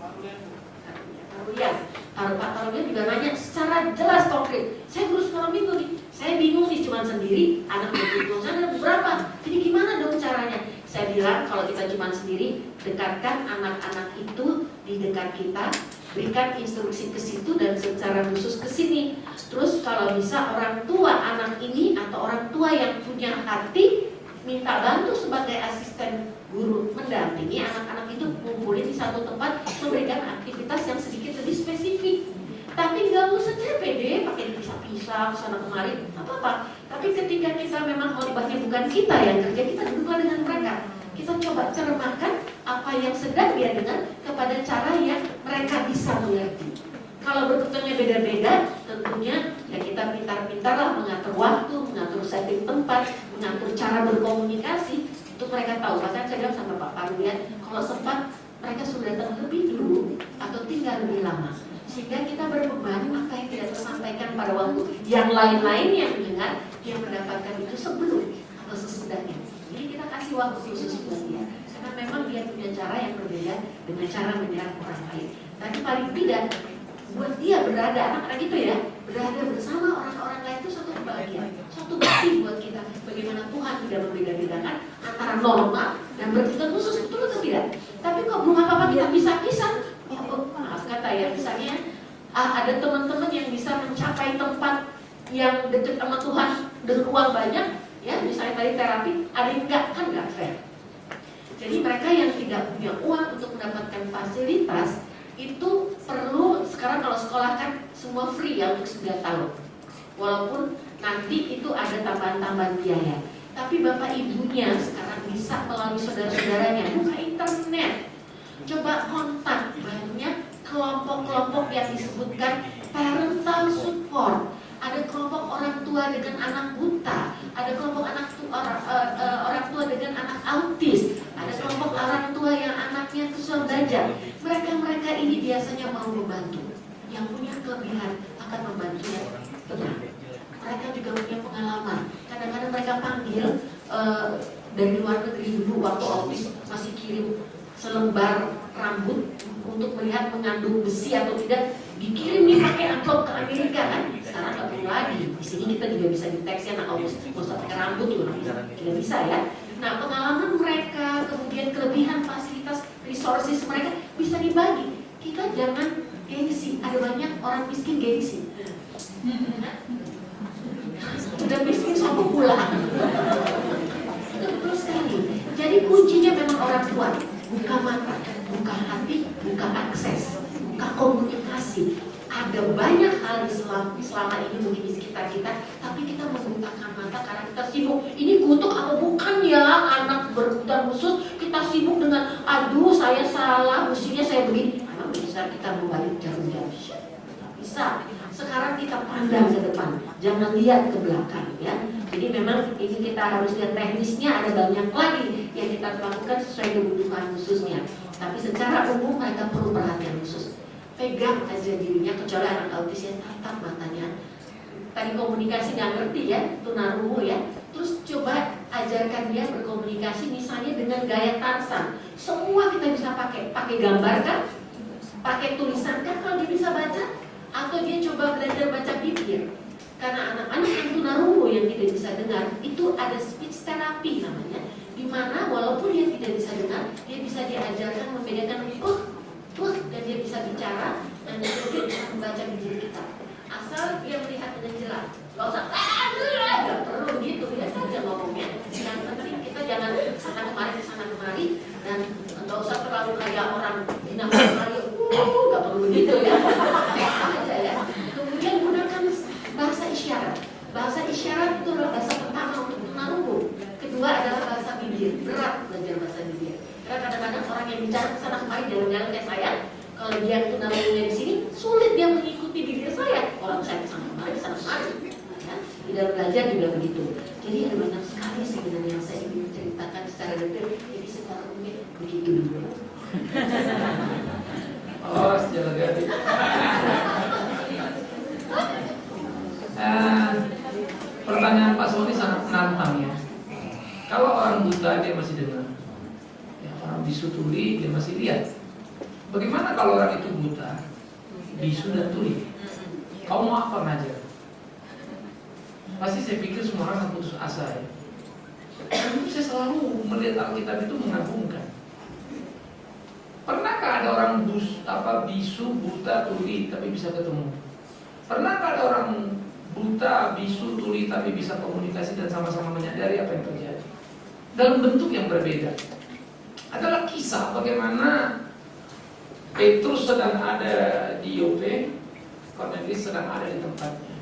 Pak Taruyan juga nanya secara jelas konkret. Saya guru sekolah minggu nih, saya bingung nih cuma sendiri, anak berkumpul sana berapa? Jadi gimana dong caranya? Saya bilang kalau kita cuma sendiri, dekatkan anak-anak itu di dekat kita, berikan instruksi ke situ dan secara khusus ke sini. Terus kalau bisa orang tua anak ini atau orang tua yang punya hati minta bantu sebagai asisten guru mendampingi anak-anak itu kumpulin di satu tempat, memberikan aktivitas yang sedikit lebih spesifik. Tapi nggak usah CPD pakai dipisah-pisah sana kemari, apa-apa. Tapi ketika kita memang khotbahnya bukan kita yang kerja, kita duduklah dengan mereka. Kita coba cermahkan apa yang sedang dia dengar kepada cara yang mereka bisa mengerti. Kalau berkebutuhannya beda-beda, tentunya ya kita pintar-pintarlah mengatur waktu, mengatur setting tempat, mengatur cara berkomunikasi untuk mereka tahu. Bahkan saya bilang sama Pak Taruyan, kalau sempat mereka sudah datang lebih dulu atau tinggal lebih lama, sehingga kita berbeban apa yang tidak tersampaikan pada waktu yang lain-lain yang mendengar, dia mendapatkan itu sebelum atau sesudahnya. Jadi kita kasih waktu khusus buat dia, karena memang dia punya cara yang berbeda dengan cara menyerang orang lain. Tapi paling tidak buat dia berada, anak-anak itu ya, berada bersama orang-orang lain itu suatu kebahagiaan, suatu bukti buat kita bagaimana Tuhan tidak membeda-bedakan antara norma dan berkebutuhan khusus, betul atau tidak? Tapi kok belum apa-apa kita pisah-pisah. Maaf kata ya, misalnya ada teman-teman yang bisa mencapai tempat yang dekat sama Tuhan dengan uang banyak, ya misalnya tadi terapi, ada yang enggak, kan nggak fair. Jadi mereka yang tidak punya uang untuk mendapatkan fasilitas itu perlu, sekarang kalau sekolah kan semua free ya untuk 9 tahun. Walaupun nanti itu ada tambahan-tambahan biaya. Tapi bapak ibunya sekarang bisa melalui saudara-saudaranya buka internet. Coba kontak, banyak kelompok-kelompok yang disebutkan parental support. Ada kelompok orang tua dengan anak buta, ada kelompok orang tua dengan anak autis, ada kelompok orang tua yang anaknya kesulitan belajar. Mereka ini biasanya mau membantu, yang punya kelebihan akan membantu yang lemah. Mereka juga punya pengalaman. Kadang-kadang mereka panggil dari luar negeri dulu waktu autis masih kirim selembar rambut untuk melihat mengandung besi atau tidak, dikirim nih pakai amplop ke Amerika kan. Sekarang nggak perlu lagi. Di sini kita juga bisa deteksi anak autis nggak usah pakai rambut juga tidak bisa ya. Nah pengalaman mereka, kemudian kelebihan fasilitas resources mereka bisa dibagi. Kita jangan gengsi. Ada banyak orang miskin gengsi. Udah miskin sombong pulang. Itu betul sekali. Jadi kuncinya memang orang tua. Buka mata, buka hati, buka akses, buka komunikasi. Ada banyak hal selama ini mungkin di sekitar kita, tapi kita membutakan mata karena kita sibuk. Ini kutuk apa bukan ya anak berkebutuhan khusus? Kita sibuk dengan, aduh saya salah, mestinya saya begini. Memang bisa kita membalik jarum-jarum? Bisa. Sekarang kita pandang ke depan, jangan lihat ke belakang ya. Jadi memang ini kita harus lihat teknisnya, ada banyak lagi yang kita lakukan sesuai kebutuhan khususnya. Tapi secara umum mereka perlu perhatian khusus. Pegang aja dirinya, kecuali anak autis yang tatap matanya. Tadi komunikasi nggak ngerti ya, tunarungu ya. Terus coba ajarkan dia berkomunikasi misalnya dengan gaya Tarzan. Semua kita bisa pakai gambar kan, pakai tulisan kan kalau dia bisa baca. Atau dia coba belajar baca bibir. Karena anak-anak yang tunarungu yang tidak bisa dengar, itu ada speech therapy namanya, di mana walaupun dia tidak bisa dengar, dia bisa diajarkan membedakan dan dia bisa bicara, dan dan dia bisa membaca diri kita. Asal dia melihat dengan jelas, nggak usah nggak perlu gitu, biasa aja ngomongnya. Yang penting kita jangan sana kemari dan nggak usah terlalu kayak orang Cina kemari, nggak perlu begitu ya. Aja ya. Kemudian gunakan bahasa isyarat. Bahasa isyarat itu adalah bahasa pertama untuk tunarungu. Kedua adalah bahasa bibir. Berat belajar bahasa bibir. Karena kadang-kadang orang yang bicara kesana kemari jalan-jalan kayak saya, kalau dia tunarungunya di sini, sulit dia mengikuti bibir saya. Orang saya kesana kemari. Ya. Di dalam belajar juga begitu. Jadi ada banyak sekali sebenarnya yang saya ingin ceritakan secara detail. Jadi secara umum begitu dulu. Oh, sejalan ganti. Pertanyaan Pak Sony sangat menantang ya. Kalau orang buta dia masih dengar, ya, orang bisu tuli dia masih lihat. Bagaimana kalau orang itu buta, bisu dan tuli? Kau mau apa ngajar? Pasti saya pikir semua orang akan putus asa ya. Tentu saya selalu melihat Alkitab itu mengagumkan. Pernahkah ada orang bisu, buta, tuli tapi bisa ketemu? Pernahkah ada orang buta, bisu, tuli tapi bisa komunikasi dan sama-sama menyadari apa yang terjadi dalam bentuk yang berbeda? Adalah kisah bagaimana Petrus sedang ada di Yope, Cornelius sedang ada di tempatnya.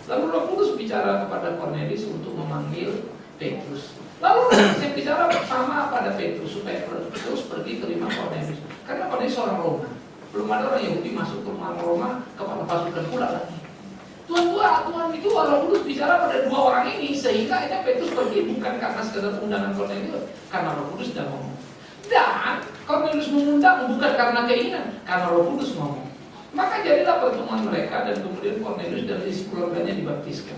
Lalu Roh Kudus bicara kepada Cornelius untuk memanggil Petrus. Lalu saya bicara bersama pada Petrus supaya Petrus pergi ke rumah Cornelius. Karena Cornelius orang Roma, belum ada orang Yahudi masuk ke rumah Roma kepala pasukan pula lagi. Tuhan itu Roh Kudus bicara pada dua orang ini sehingga akhirnya Petrus pergi bukan karena sekedar undangan Cornelius, karena Roh Kudus sudah ngomong. Dan Cornelius mengundang bukan karena keinginan, karena Roh Kudus ngomong. Maka jadilah pertemuan mereka dan kemudian Cornelius dan isi keluarganya dibaptiskan.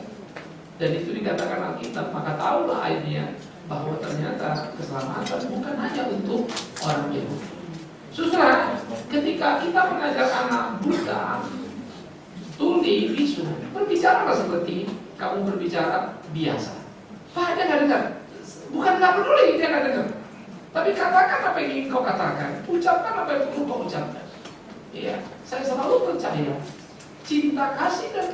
Dan itu dikatakan Alkitab, maka tahulah akhirnya bahwa ternyata keselamatan bukan hanya untuk orang Yahudi. Saudara, ketika kita mengajar anak buta, tuli, bisu, berbicaralah seperti kamu berbicara biasa. Pak, dia nggak dengar. Bukan nggak peduli, dia nggak dengar. Tapi katakan apa yang ingin kau katakan, ucapkan apa yang perlu kau ucapkan. Iya, saya selalu percaya cinta kasih dan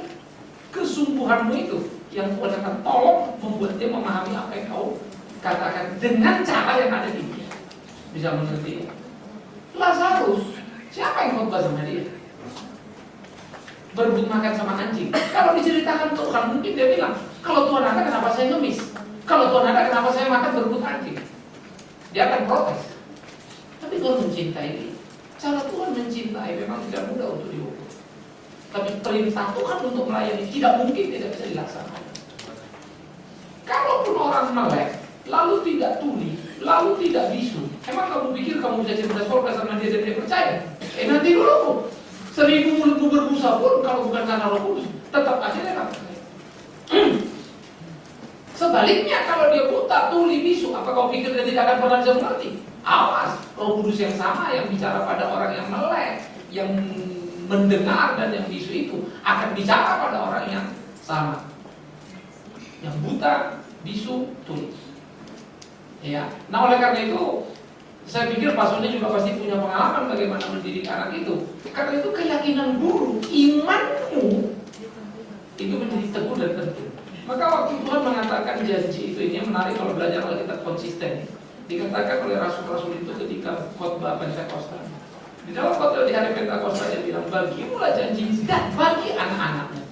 kesungguhanmu itu yang Tuhan akan tolong membuat dia memahami apa yang kau katakan dengan cara yang ada di dia. Bisa mengerti. Lazarus, siapa yang khotbah sama dia? Berebut makan sama anjing. Kalau diceritakan Tuhan, mungkin dia bilang, kalau Tuhan ada kenapa saya ngemis? Kalau Tuhan ada kenapa saya makan berebut anjing? Dia akan protes. Tapi Tuhan mencintai dia. Cara Tuhan mencintai memang tidak mudah untuk diukur. Tapi perintah Tuhan untuk melayani tidak mungkin tidak bisa dilaksanakan. Kalaupun orang melek, lalu tidak tuli, lalu tidak bisu, emang kamu pikir kamu bisa cerita surga sama dia dan dia percaya? Nanti dulu 1000 mulutmu berbusa pun kalau bukan karena Roh Kudus, tetap aja dia akan percaya. Sebaliknya kalau dia buta, tuli, bisu, apa kau pikir dia tidak akan pernah bisa mengerti? Awas, Roh Kudus yang sama yang bicara pada orang yang melek, yang mendengar dan yang bisu itu akan bicara pada orang yang sama, yang buta, bisu, tuli. Ya, nah oleh karena itu saya pikir Pak Sony juga pasti punya pengalaman bagaimana mendidik anak itu. Karena itu keyakinan guru, imanmu itu menjadi teguh dan tentu. Maka waktu Tuhan mengatakan janji itu, ini yang menarik kalau belajar Alkitab konsisten. Dikatakan oleh rasul-rasul itu ketika khotbah Pentakosta. Di dalam khotbah di hari Pentakosta dia bilang, bagimulah janji dan bagi anak-anaknya.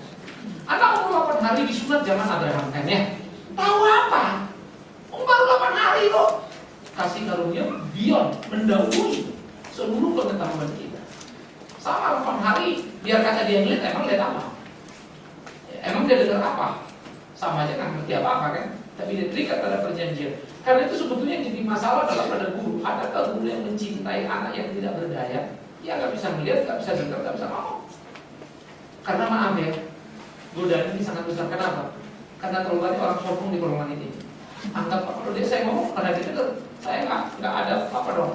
Anak umur 8 hari disunat zaman Abraham kan ya? Tahu apa? Baru 8 hari loh. Kasih karunia beyond, mendahului seluruh pengetahuan kita. Sama 8 hari, biar kata dia ngeliat, emang lihat apa? Emang dia dengar apa? Sama aja kan ngerti apa-apa kan? Tapi dia terikat pada perjanjian. Karena itu sebetulnya jadi masalah dalam pada guru. Adakah guru yang mencintai anak yang tidak berdaya? Dia nggak bisa melihat, nggak bisa dengar, nggak bisa ngomong. Karena maaf ya, godaan ini sangat besar. Kenapa? Karena terlalu banyak orang sombong di golongan ini. Anggap kalau dia saya ngomong pada dia dengar, saya nggak ada apa dong.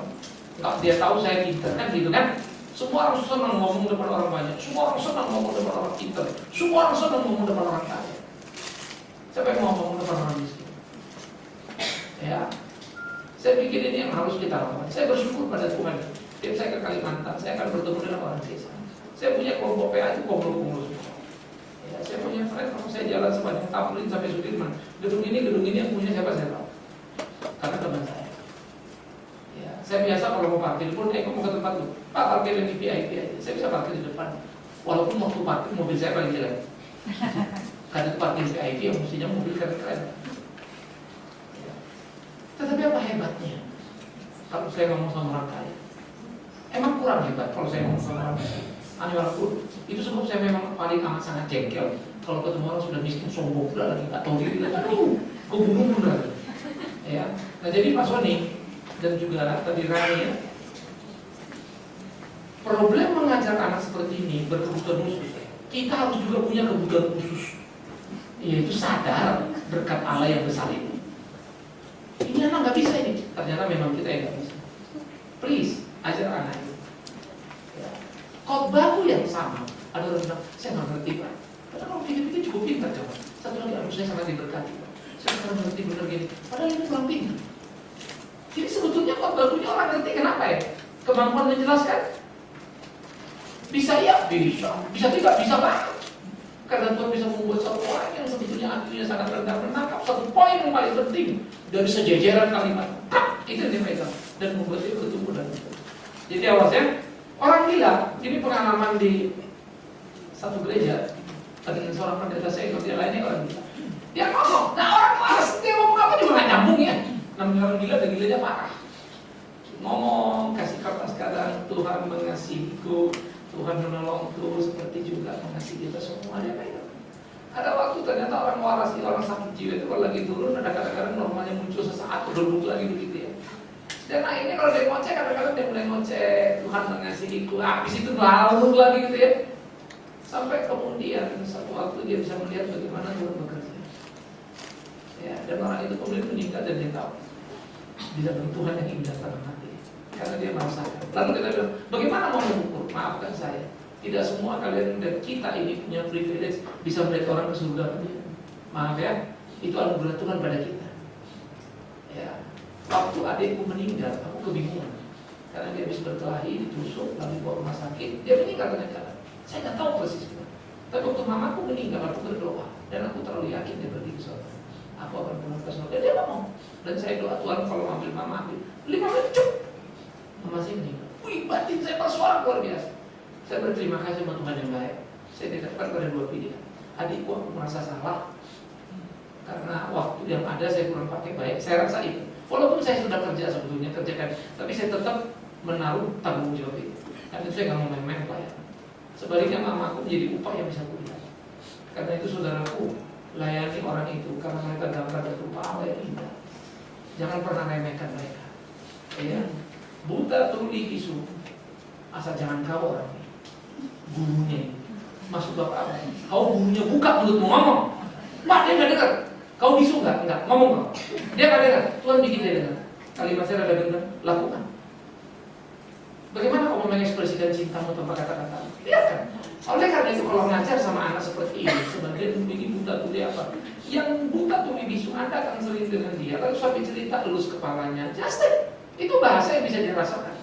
Nggak dia tahu saya pintar kan gitu kan? Semua orang senang ngomong depan orang banyak. Semua orang senang ngomong depan orang pintar. Semua orang senang ngomong depan orang kaya. Siapa yang mau ngomong depan orang miskin? Ya, saya pikir ini yang harus kita lakukan. Saya bersyukur pada Tuhan. Tiap saya ke Kalimantan, saya akan bertemu dengan orang desa. Saya punya kelompok PA itu goblok-goblok semua. Ya, saya punya friend, kalau saya jalan sepanjang Tamrin sampai Sudirman, gedung ini yang punya siapa saya tahu, karena teman saya. Ya, saya biasa kalau mau parkir pun, mau ke tempat lu, Pak parkir yang VIP aja, saya bisa parkir di depan. Walaupun waktu parkir mobil saya paling jelek, karena itu parkir VIP yang mestinya mobil keren-keren. Ya. Tetapi apa hebatnya? Kalau saya ngomong sama orang kaya, emang kurang hebat kalau saya ngomong sama orang kaya. Aneh walaupun itu sebab saya memang paling amat sangat jengkel kalau ketemu orang sudah miskin, sombong pula lagi, nggak tahu diri lagi, aduh, kebunuh pula. Ya, nah jadi Pak Sony dan juga tadi Rani ya, problem mengajar anak seperti ini berkebutuhan khusus. Kita harus juga punya kebutuhan khusus, yaitu sadar berkat Allah yang besar itu. Ini anak nggak bisa ini, ternyata memang kita yang nggak bisa. Please, ajar anak itu. Ya. Khotbahku yang sama, ada orang bilang, saya nggak ngerti Pak. Padahal kalau pikir-pikir cukup pintar coba. Satu lagi, aduh saya sangat diberkati Pak. Saya nggak ngerti bener gini. Padahal ini kurang pintar. Jadi sebetulnya khotbahnya orang ngerti kenapa ya? Kemampuan menjelaskan? Bisa ya, bisa tidak, bisa banget. Karena Tuhan bisa membuat satu orang yang sebetulnya artinya sangat rendah menangkap satu poin yang paling penting dari sejajaran kalimat. Itu yang dipegang dan membuat dia bertumbuh dan bertumbuh. Jadi awasnya, orang gila, ini pengalaman di satu gereja dengan seorang pendeta saya, dia lainnya orang gila. Dia ngomong, nah orang malas, dia ngomong apa juga nggak nyambung ya. Namanya orang gila dan gilanya parah. Ngomong, kasih kertas kadang, Tuhan mengasihiku, Tuhan menolongku, seperti juga mengasihi kita semua. Dia pegang. Ada waktu ternyata orang waras, orang sakit jiwa itu kalau lagi turun, ada kadang-kadang normalnya muncul sesaat, duduk lagi begitu ya. Dan akhirnya kalau dia ngoceh, kadang-kadang dia mulai ngoceh, Tuhan mengasihiku, habis itu lalu lagi gitu ya. Sampai kemudian satu waktu dia bisa melihat bagaimana Tuhan bekerja. Ya, dan orang itu kemudian meninggal dan dia tahu bila Tuhan yang indah dalam hati, karena dia merasakan. Lalu kita bilang, bagaimana mau mengukur? Maafkan saya, tidak semua kalian dan kita ini punya privilege bisa melihat orang ke surga. Maaf ya, itu anugerah Tuhan pada kita. Ya, waktu adikku meninggal, aku kebingungan karena dia habis berkelahi, ditusuk, lalu dibawa rumah sakit, dia meninggal ternyata. Saya nggak tahu persis. Tapi waktu mamaku meninggal, aku berdoa dan aku terlalu yakin dia pergi ke surga. Aku akan pulang ke surga. Dia ngomong, dan saya doa Tuhan kalau ambil mama ambil 5 menit cukup. Mama saya meninggal. Wih, batin saya bersuara luar biasa. Saya berterima kasih sama Tuhan yang baik. Saya dihadapkan pada dua pilihan. Adikku aku merasa salah karena waktu yang ada saya kurang pakai baik. Saya rasa itu. Walaupun saya sudah kerja sebetulnya kerjakan, tapi saya tetap menaruh tanggung jawab itu. Karena itu saya nggak mau main-main pelayan. Sebaliknya mama aku menjadi upah yang bisa kulihat. Karena itu saudaraku, layani orang itu karena mereka gambar dan rupa Allah yang indah. Jangan pernah remehkan mereka. Ya, buta tuli bisu, asal jangan kau orang ini. Gurunya masuk bapak apa? Kau gurunya buka mulutmu ngomong. Pak dia nggak dengar. Kau bisu nggak ngomong kau. Dia nggak dengar. Tuhan bikin dia dengar. Kalimat saya ada dengar, lakukan. Bagaimana kau mengekspresikan cintamu tanpa kata-kata? Lihatkan. Oleh karena itu kalau ngajar sama anak seperti ini, sebagian bikin buta tuli apa? Yang buta tuli bisu Anda akan sering dengan dia, lalu sampai cerita elus kepalanya, just it. Itu bahasa yang bisa dirasakan.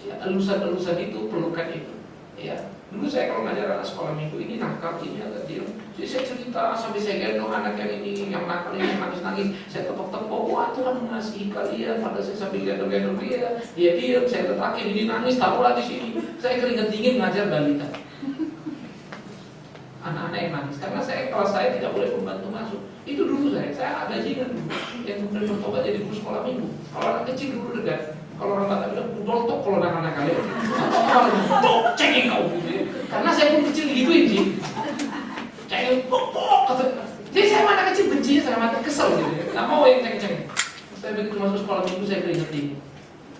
Ya, elusan-elusan itu, pelukan itu. Ya, dulu saya kalau ngajar anak sekolah minggu ini nakal, ini agak diam. Jadi saya cerita sampai saya gendong anak yang ini, yang nakal ini, nangis-nangis. Saya tepuk-tepuk, wah Tuhan mengasihi kalian. Padahal saya sambil gendong-gendong dia diam. Saya letakin ini nangis, taruhlah di sini. Saya keringat dingin ngajar balita. Anak-anak yang nangis, karena kelas saya tidak boleh membantu masuk. Itu dulu saya bajingan dulu, yang kemudian bertobat jadi guru sekolah minggu. Kalau anak kecil dulu dekat, kalau orang Batak bilang budol tok kalau anak-anak kalian, tok cengeng kau gitu ya. Karena saya pun kecil digituin sih, cengeng tok. Jadi saya anak kecil bencinya saya mati kesel gitu ya, nggak mau yang cengeng-cengeng. Saya begitu masuk sekolah minggu saya keringat dingin,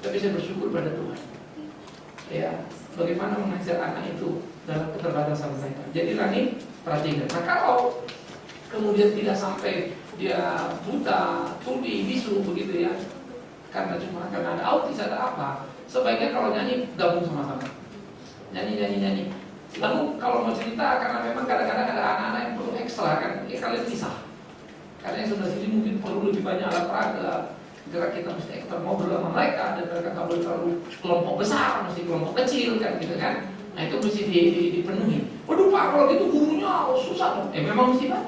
tapi saya bersyukur pada Tuhan. Ya, bagaimana mengajar anak itu dalam keterbatasan mereka. Jadi Rani perhatikan. Nah kalau kemudian tidak sampai dia buta, tuli, bisu begitu ya, karena ada autis ada apa, sebaiknya kalau nyanyi gabung sama-sama, nyanyi. Lalu kalau mau cerita, karena memang kadang-kadang ada anak-anak yang perlu ekstra kan, ya kalian pisah. Karena yang sebelah sini mungkin perlu lebih banyak alat peraga, gerak kita mesti ekstra ngobrol sama mereka, dan mereka nggak boleh terlalu kelompok besar, mesti kelompok kecil kan gitu kan. Nah itu mesti dipenuhi. Waduh Pak, kalau gitu gurunya susah dong. Memang mesti Pak.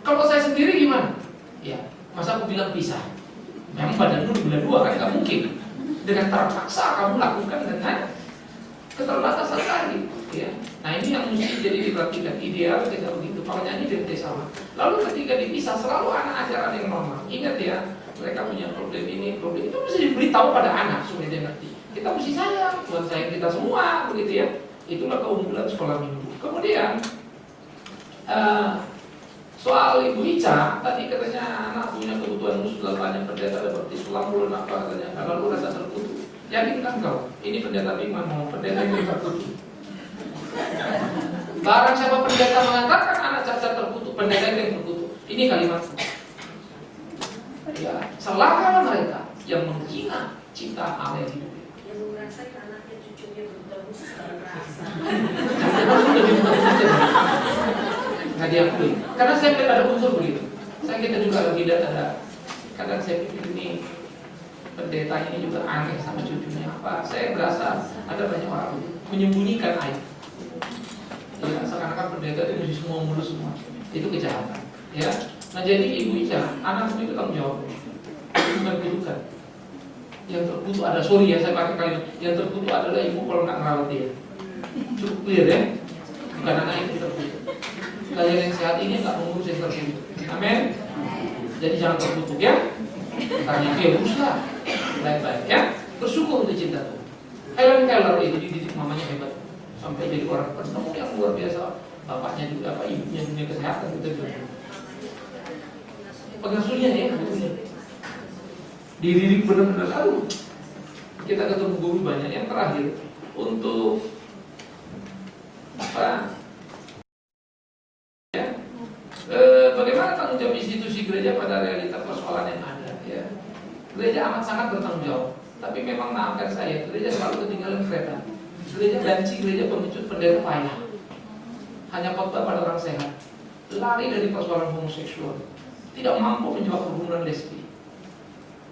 Kalau saya sendiri gimana? Ya, masa aku bilang pisah? Memang badan lu dibelah dua kan nggak mungkin. Dengan terpaksa kamu lakukan dengan keterbatasan tadi. Ya. Nah ini yang mesti jadi diperhatikan. Ideal tidak begitu. Kalau nyanyi dia sama. Lalu ketika dipisah selalu anak ajaran yang normal. Ingat ya, mereka punya problem ini, problem itu mesti diberitahu pada anak supaya dia ngerti. Kita mesti sayang, Tuhan sayang kita semua, begitu ya. Itulah keunggulan sekolah minggu. Kemudian soal Ibu Ica, tadi katanya anak punya kebutuhan khusus dalam banyak pendeta seperti sulam bulan apa katanya. Kalau lu rasa terkutuk, yakinkan kau, ini pendeta Bima mau pendeta yang terkutuk. Barang siapa pendeta mengatakan anak cacat terkutuk, pendeta yang terkutuk. Ini kalimat. Ya, celakalah mereka yang menghina ciptaan Allah yang hidup. Yang merasa anaknya cucunya kebutuhan khusus merasa. Nggak diakui. Karena saya melihat ada unsur begitu. Saya kita juga tidak ada. Kadang saya pikir ini pendeta ini juga aneh sama cucunya apa. Saya berasa ada banyak orang menyembunyikan aib. Ya, seakan-akan pendeta itu mesti semua mulus semua. Itu kejahatan. Ya. Nah jadi Ibu Ica, anak itu tanggung jawab. Bukan kutukan. Yang terkutuk ada, sorry ya saya pakai kalimat. Yang terkutuk adalah ibu kalau nggak merawat dia. Cukup clear ya. Bukan anak itu terkutuk. Kalian yang sehat ini nggak mengurus yang terkutuk. Amin. Jadi jangan terkutuk ya. Karena dia berusaha baik-baik ya. Bersyukur untuk cinta Tuhan. Helen Keller itu dididik mamanya hebat sampai jadi orang penemu yang luar biasa. Bapaknya juga apa, ibunya dunia kesehatan gitu juga. Pengasuhnya ya, dididik benar-benar. Aduh, kita ketemu guru banyak. Yang terakhir untuk apa? Ya, bagaimana tanggung jawab institusi gereja pada realita persoalan yang ada? Ya, gereja amat sangat bertanggung jawab. Tapi memang maafkan saya, gereja selalu ketinggalan kereta. Gereja benci, gereja pengecut, pendeta payah. Hanya khotbah pada orang sehat, lari dari persoalan homoseksual, tidak mampu menjawab hubungan lesbi.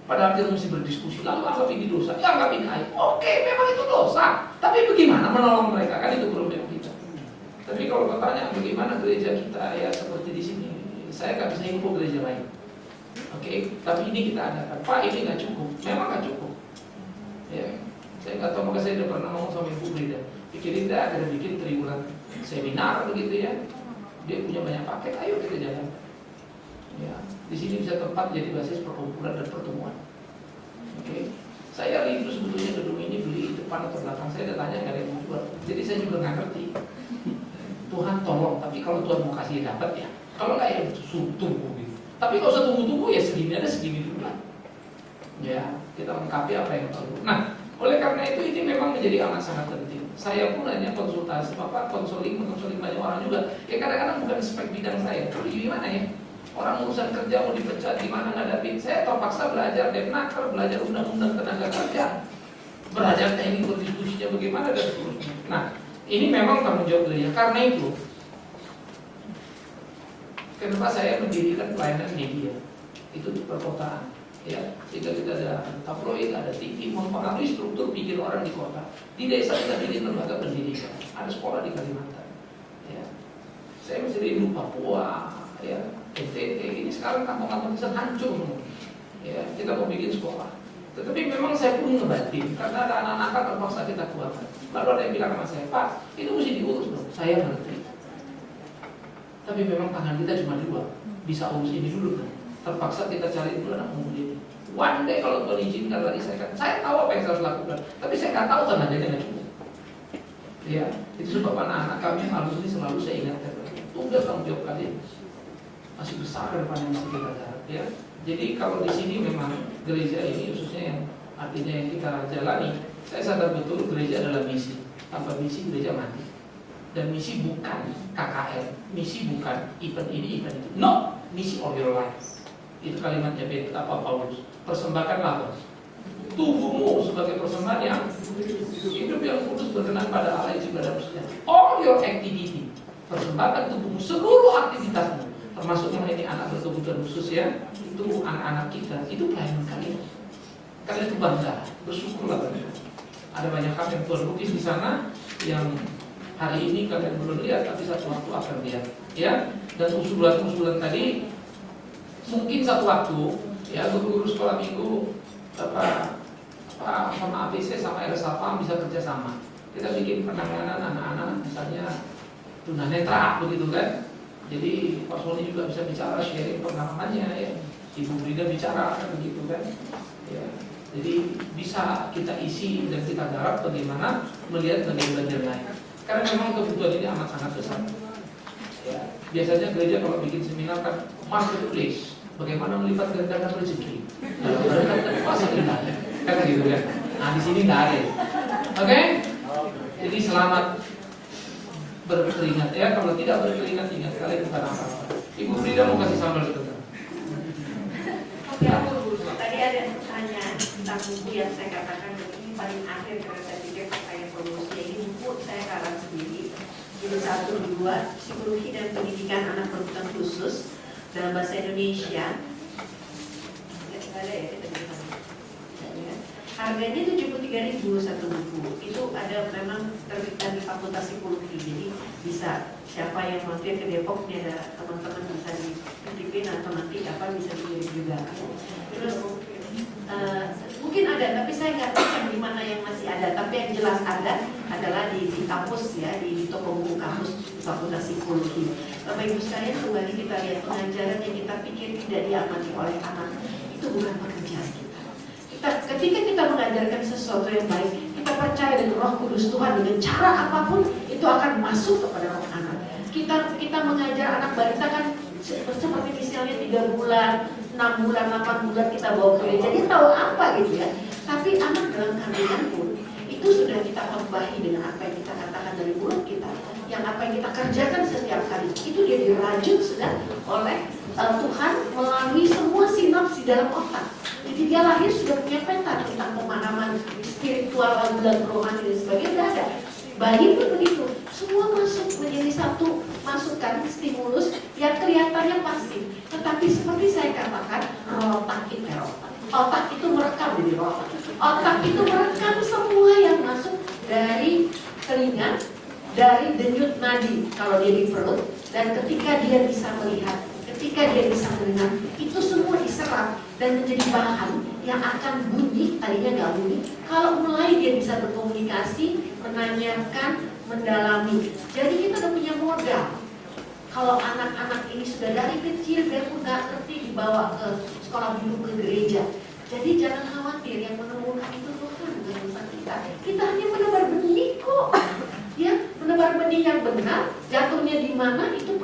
Padahal kita mesti berdiskusi, lalu anggap ini dosa, ya anggap ini aib. Oke, memang itu dosa, tapi bagaimana menolong mereka? Kan itu problem kita. Tapi kalau bertanya bagaimana gereja kita ya seperti di sini, saya nggak bisa info gereja lain. Oke, tapi ini kita adakan. Pak, ini nggak cukup, memang nggak cukup. Ya, saya nggak tahu, maka saya udah pernah ngomong sama Ibu Brida. Pikirin dah, ada bikin triwulan seminar begitu ya. Dia punya banyak paket, ayo kita jalan. Ya, di sini bisa tempat jadi basis perkumpulan dan pertemuan. Oke, saya rindu sebetulnya gedung ini beli depan atau belakang. Saya udah tanya nggak ada yang mau jual. Jadi saya juga nggak ngerti. Tuhan tolong, tapi kalau Tuhan mau kasih dapat ya. Kalau nggak ya tunggu gitu. Tapi kalau usah tunggu-tunggu ya segini ada segini dulu lah. Ya, kita lengkapi apa yang perlu. Nah, oleh karena itu ini memang menjadi amat sangat penting. Saya pun hanya konsultasi, konseling banyak orang juga. Ya kadang-kadang bukan spek bidang saya. Tapi gimana ya? Orang urusan kerja mau dipecat gimana ngadapin? Saya terpaksa belajar Depnaker, belajar undang-undang tenaga kerja, belajar teknik berdiskusinya bagaimana dan seterusnya. Nah, ini memang tanggung jawab gereja. Karena itu, kenapa saya mendirikan pelayanan media? Itu di perkotaan. Ya, jika kita ada tabloid, ada TV, mempengaruhi struktur pikir orang di kota. Di desa kita bikin lembaga pendidikan, ada sekolah di Kalimantan. Ya, saya masih rindu Papua, ya, NTT. Ini sekarang kampung-kampung bisa hancur semua. Ya, kita mau bikin sekolah. Tetapi memang saya pun ngebatin karena ada anak-anak terpaksa kita keluarkan. Lalu ada yang bilang sama saya, Pak, itu mesti diurus dong. Saya ngerti. Tapi memang tangan kita cuma dua, bisa urus ini dulu kan. Terpaksa kita cari dulu anak muda ini. One day kalau Tuhan izinkan lagi saya tahu apa yang saya harus lakukan, tapi saya nggak tahu tenaganya nggak cukup. Ya, itu sebab anak-anak kami yang halus ini selalu saya ingatkan, tugas tanggung jawab kalian masih besar ke depan yang masih kita garap. Ya, jadi kalau di sini memang gereja ini khususnya yang artinya yang kita jalani, saya sadar betul gereja adalah misi. Tanpa misi gereja mati. Dan misi bukan KKR, misi bukan event ini, event itu. No, misi of your life. Itu kalimatnya Paulus. Persembahkanlah tubuhmu sebagai persembahan yang hidup yang kudus berkenan pada Allah yang juga dalam sejarah. All your activity, persembahkan tubuhmu, seluruh aktivitasmu, termasuk yang ini anak berkebutuhan khusus ya, itu anak-anak kita, itu pelayanan kalian. Kalian itu bangga, bersyukurlah. Ada banyak hal yang Tuhan lukis di sana. yang hari ini kalian belum lihat, tapi satu waktu akan lihat, ya. Dan usulan-usulan tadi mungkin satu waktu, ya, guru-guru sekolah minggu, sama ABC sama RSAPAM bisa kerjasama. Kita bikin penanganan anak-anak, misalnya tunanetra, begitu kan. Jadi Pak Sony juga bisa bicara, sharing pengalamannya, ya. Ibu Brida bicara, kan begitu kan. Ya. Jadi bisa kita isi dan kita garap bagaimana melihat bagian-bagian lain. Karena memang kebutuhan ini amat sangat besar. Ya. Biasanya gereja kalau bikin seminar kan marketplace, bagaimana melipat gandakan rezeki. Pasar ibadah, kan gitu kan. Nah di sini nggak ada. Oke? Jadi selamat berkeringat ya. Kalau tidak berkeringat ingat kalian bukan apa-apa. Ibu Frida mau kasih sambal sebentar. Tadi ada pertanyaan tentang buku yang saya katakan ini paling akhir karena saya pikir saya promosi ini buku saya karang sendiri. Judul 1, 2 Psikologi dan Pendidikan Anak Berkebutuhan Khusus dalam Bahasa Indonesia. Ada ya, harganya 73.000 satu buku. Itu ada memang terbitan di Fakultas Psikologi. Jadi bisa siapa yang mampir ke Depok, ini ada teman-teman bisa dititipin atau nanti apa bisa dikirim juga. Terus mungkin ada, tapi saya nggak tahu di mana yang masih ada. Tapi yang jelas ada adalah di kampus ya, di toko buku kampus Fakultas Psikologi. Bapak Ibu sekalian, kembali kita lihat pengajaran yang kita pikir tidak diamati oleh anak itu bukan pekerjaan kita. Ketika kita mengajarkan sesuatu yang baik, kita percaya dengan Roh Kudus Tuhan dengan cara apapun itu akan masuk kepada roh anak. Kita mengajar anak balita kan seperti misalnya 3 bulan, 6 bulan, 8 bulan kita bawa ke gereja, dia tahu apa gitu ya. Tapi anak dalam kandungan pun itu sudah kita tambahi dengan apa yang kita katakan dari mulut kita, yang apa yang kita kerjakan setiap hari itu dia dirajut sudah oleh Tuhan melalui semua sinapsi dalam otak. Jadi dia lahir sudah punya peta tentang pemahaman spiritual dan rohani dan sebagainya sudah ada. Bayi pun begitu, semua masuk menjadi satu masukan stimulus yang kelihatannya pasif, tetapi seperti saya katakan otak itu merekam dari otak. Otak itu merekam semua yang masuk dari telinga, dari denyut nadi kalau dia di perut, dan ketika dia bisa melihat, ketika dia bisa mendengar, itu semua diserap dan menjadi bahan yang akan bunyi, tadinya nggak bunyi. Kalau mulai dia bisa berkomunikasi, menanyakan, mendalami. Jadi kita udah punya modal. Kalau anak-anak ini sudah dari kecil, dia pun nggak ngerti dibawa ke sekolah minggu ke gereja. Jadi jangan khawatir, yang menemukan itu Tuhan, bukan urusan kita. Kita hanya menebar benih kok. Ya, menebar benih yang benar, jatuhnya di mana itu